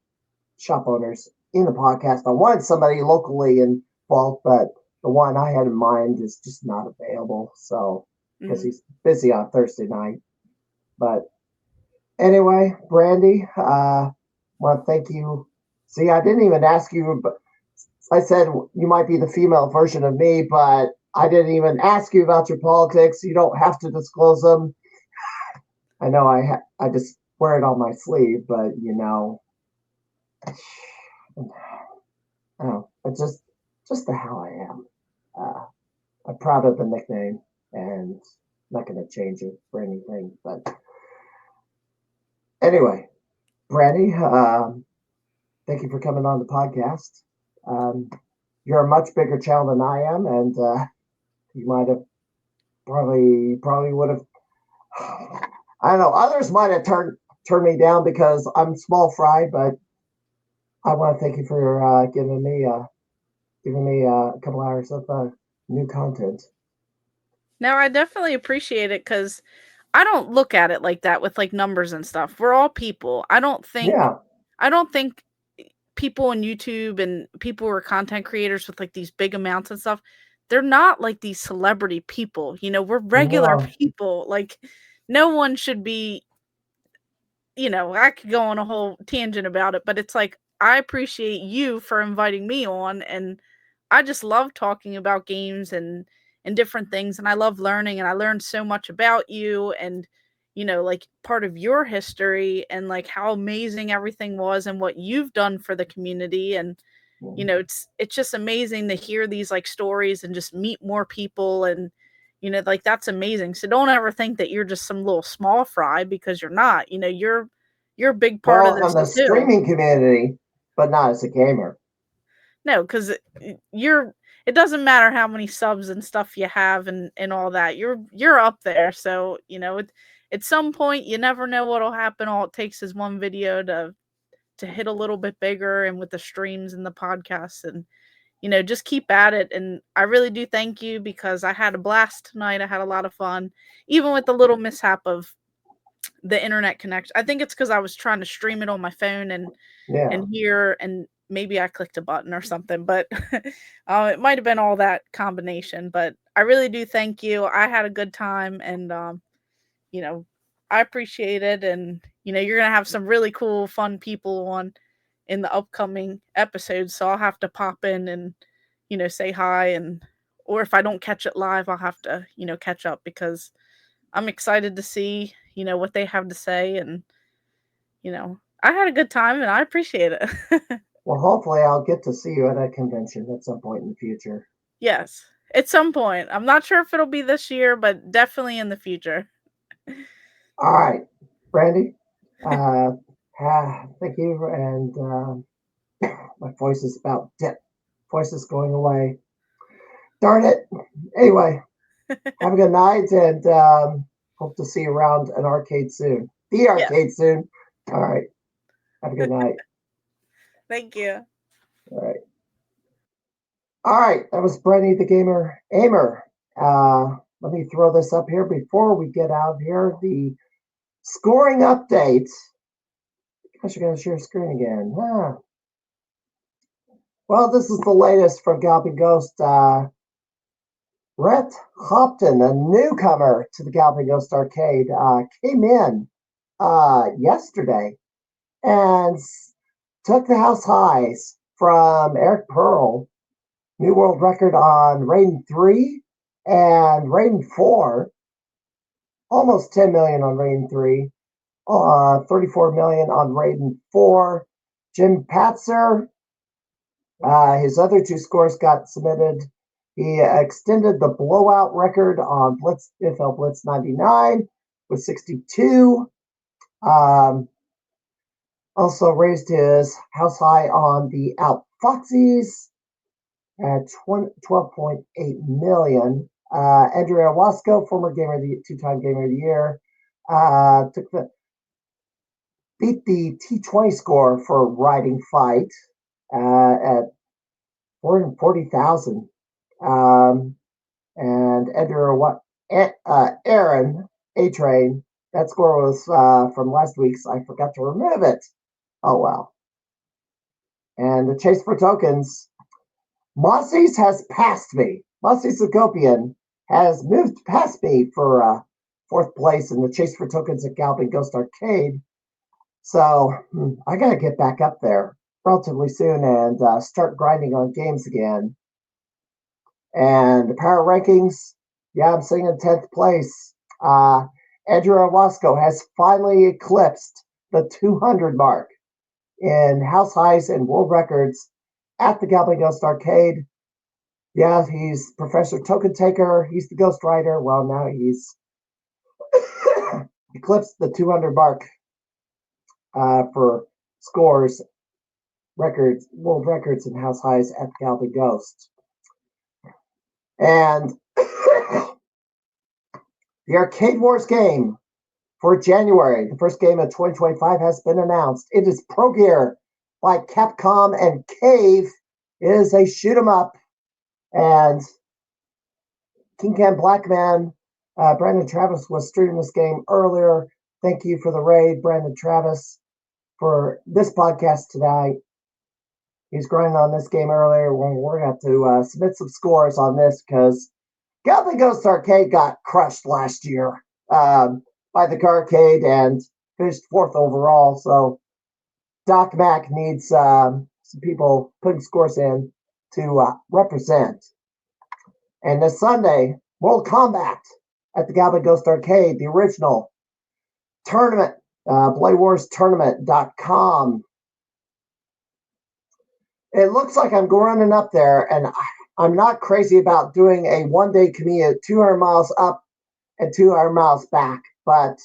shop owners in the podcast. I wanted somebody locally involved, but the one I had in mind is just not available. So, because Mm-hmm. he's busy on Thursday night. But anyway, Brandi, want to thank you. See, I didn't even ask you, but I said you might be the female version of me, but I didn't even ask you about your politics. You don't have to disclose them. I know I just wear it on my sleeve, but it's just how I am. I'm proud of the nickname, and not going to change it for anything. But anyway, Brandi, thank you for coming on the podcast. You're a much bigger channel than I am, and you might have probably would have. I don't know. Others might have turned me down because I'm small fry, but I want to thank you for giving me a couple hours of new content. No, I definitely appreciate it, because I don't look at it like that with like numbers and stuff. We're all people. I don't think Yeah, I don't think people on YouTube and people who are content creators with like these big amounts and stuff, they're not like these celebrity people. We're regular No. people. Like, no one should be, I could go on a whole tangent about it, but it's like, I appreciate you for inviting me on, and I just love talking about games and different things, and I love learning, and I learned so much about you and like part of your history and like how amazing everything was and what you've done for the community. And it's just amazing to hear these like stories and just meet more people. And like, that's amazing. So don't ever think that you're just some little small fry, because you're not. You're a big part of Well, on this the too. streaming community, but not as a gamer. No, because it doesn't matter how many subs and stuff you have and all that. You're up there. So at some point, you never know what'll happen. All it takes is one video to hit a little bit bigger, and with the streams and the podcasts, and just keep at it. And I really do thank you, because I had a blast tonight. I had a lot of fun, even with the little mishap of the internet connection. I think it's because I was trying to stream it on my phone Yeah. and here, and maybe I clicked a button or something, but it might have been all that combination. But I really do thank you. I had a good time, and you know, I appreciate it. And you're gonna have some really cool, fun people on in the upcoming episodes, so I'll have to pop in and say hi. And or if I don't catch it live, I'll have to catch up, because I'm excited to see what they have to say. And I had a good time, and I appreciate it. Well, hopefully I'll get to see you at a convention at some point in the future. Yes, at some point. I'm not sure if it'll be this year, but definitely in the future. All right, Brandi. Uh, Thank you. And my voice is about dead. Voice is going away. Darn it. Anyway, have a good night, and hope to see you around an arcade soon. The Yes. arcade soon. All right. Have a good night. Thank you. All right. All right. That was Brandi the Gamer Ahmer. Let me throw this up here before we get out of here. The scoring update. Gosh, you're going to share screen again. Huh. Well, this is the latest from Galloping Ghost. Brett Hopton, a newcomer to the Galloping Ghost Arcade, came in yesterday and took the house highs from Eric Pearl, new world record on Raiden 3 and Raiden 4, almost 10 million on Raiden 3, 34 million on Raiden 4. Jim Patzer, his other two scores got submitted. He extended the blowout record on NFL Blitz 99 with 62. Also raised his house high on the Out Foxies at 12.8 million. Andrea Wasco, former two-time Gamer of the Year, beat the T20 score for Riding Fight at 440,000. And Aaron A-Train, that score was from last week's. I forgot to remove it. Oh, well. And the chase for tokens, Mossy's has passed me. Mossy Secopian has moved past me for fourth place in the chase for tokens at Galloping Ghost Arcade. So I got to get back up there relatively soon and start grinding on games again. And the power rankings, yeah, I'm sitting in 10th place. Andrew Owasco has finally eclipsed the 200 mark in house highs and world records at the Galloping Ghost Arcade. Yeah, he's Professor Token Taker. He's the Ghost Rider. Well, now he's eclipsed the 200 mark for scores, records, world records, and house highs at the Galloping Ghost. And the Arcade Wars game for January, the first game of 2025, has been announced. It is Pro Gear by Capcom and Cave. It is a shoot 'em up. And King Can Blackman, Brandon Travis was streaming this game earlier. Thank you for the raid, Brandon Travis, for this podcast tonight. He's grinding on this game earlier. We're going to have to submit some scores on this because Galloping Ghost Arcade got crushed last year by the Carcade and finished 4th overall. So Doc Mac needs some people putting scores in to represent. And this Sunday, World Combat at the Galloping Ghost Arcade, the original tournament, BladeWarsTournament.com. It looks like I'm running up there, and I'm not crazy about doing a one-day commute, 200 miles up and 200 miles back, but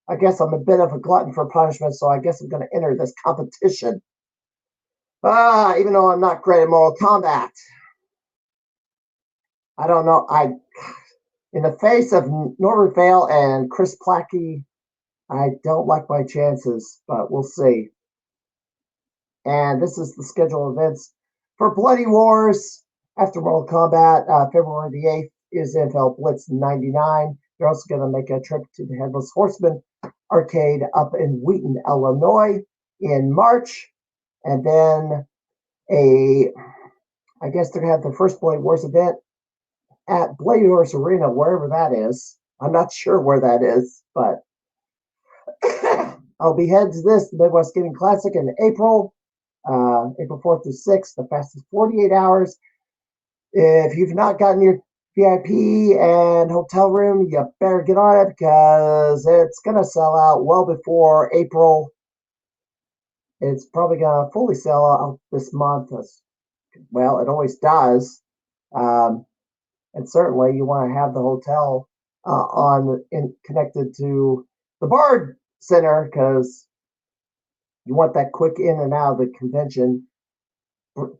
I guess I'm a bit of a glutton for punishment, so I guess I'm going to enter this competition. Even though I'm not great at Mortal Kombat. I don't know. In the face of Norbert Vale and Chris Plackey, I don't like my chances, but we'll see. And this is the schedule of events for Bloody Wars after Mortal Kombat. February the 8th is NFL Blitz 99. They're also going to make a trip to the Headless Horseman Arcade up in Wheaton, Illinois in March. And then I guess they're going to have the first Blade Wars event at Blade Wars Arena, wherever that is. I'm not sure where that is, but I'll be heading to this, the Midwest Gaming Classic in April 4th through 6th, the fastest 48 hours. If you've not gotten your VIP and hotel room, you better get on it because it's going to sell out well before April. It's probably going to fully sell out this month. Well, it always does. And certainly you want to have the hotel connected to the Bard Center because you want that quick in and out of the convention,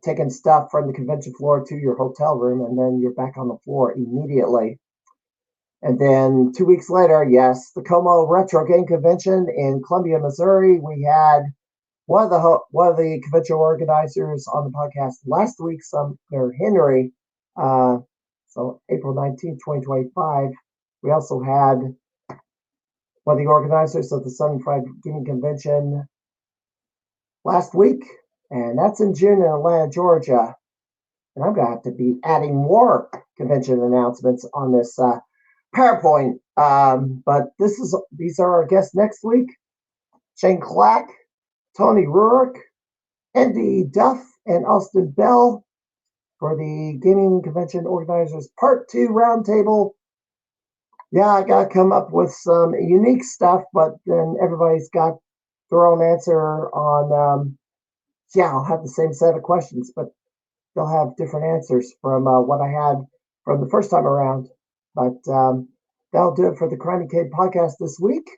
taking stuff from the convention floor to your hotel room, and then you're back on the floor immediately. And then 2 weeks later, yes, the Como Retro Game Convention in Columbia, Missouri. We had one of the convention organizers on the podcast last week, Sumner Henry. So April 19th, 2025. We also had one of the organizers of the Sun Fried Gaming Convention last week, and that's in June in Atlanta, Georgia. And I'm going to have to be adding more convention announcements on this PowerPoint. But these are our guests next week. Shane Clack, Tony Rurik, Andy Duff, and Austin Bell for the Gaming Convention Organizers Part 2 Roundtable. Yeah, I got to come up with some unique stuff, but then everybody's got their own answer on, I'll have the same set of questions, but they'll have different answers from what I had from the first time around. But that'll do it for the Crimeycade podcast this week.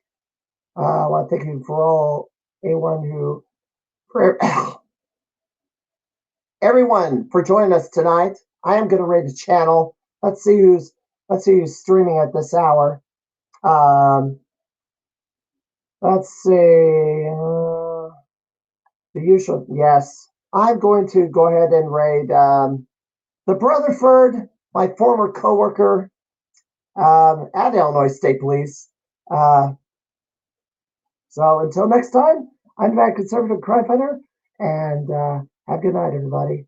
I want to thank you for everyone for joining us tonight. I am going to rate a channel. Let's see who's streaming at this hour. Let's see. The usual, yes. I'm going to go ahead and raid the Brotherford, my former coworker at Illinois State Police. So until next time, I'm Mad Conservative Crime Fighter, and have a good night, everybody.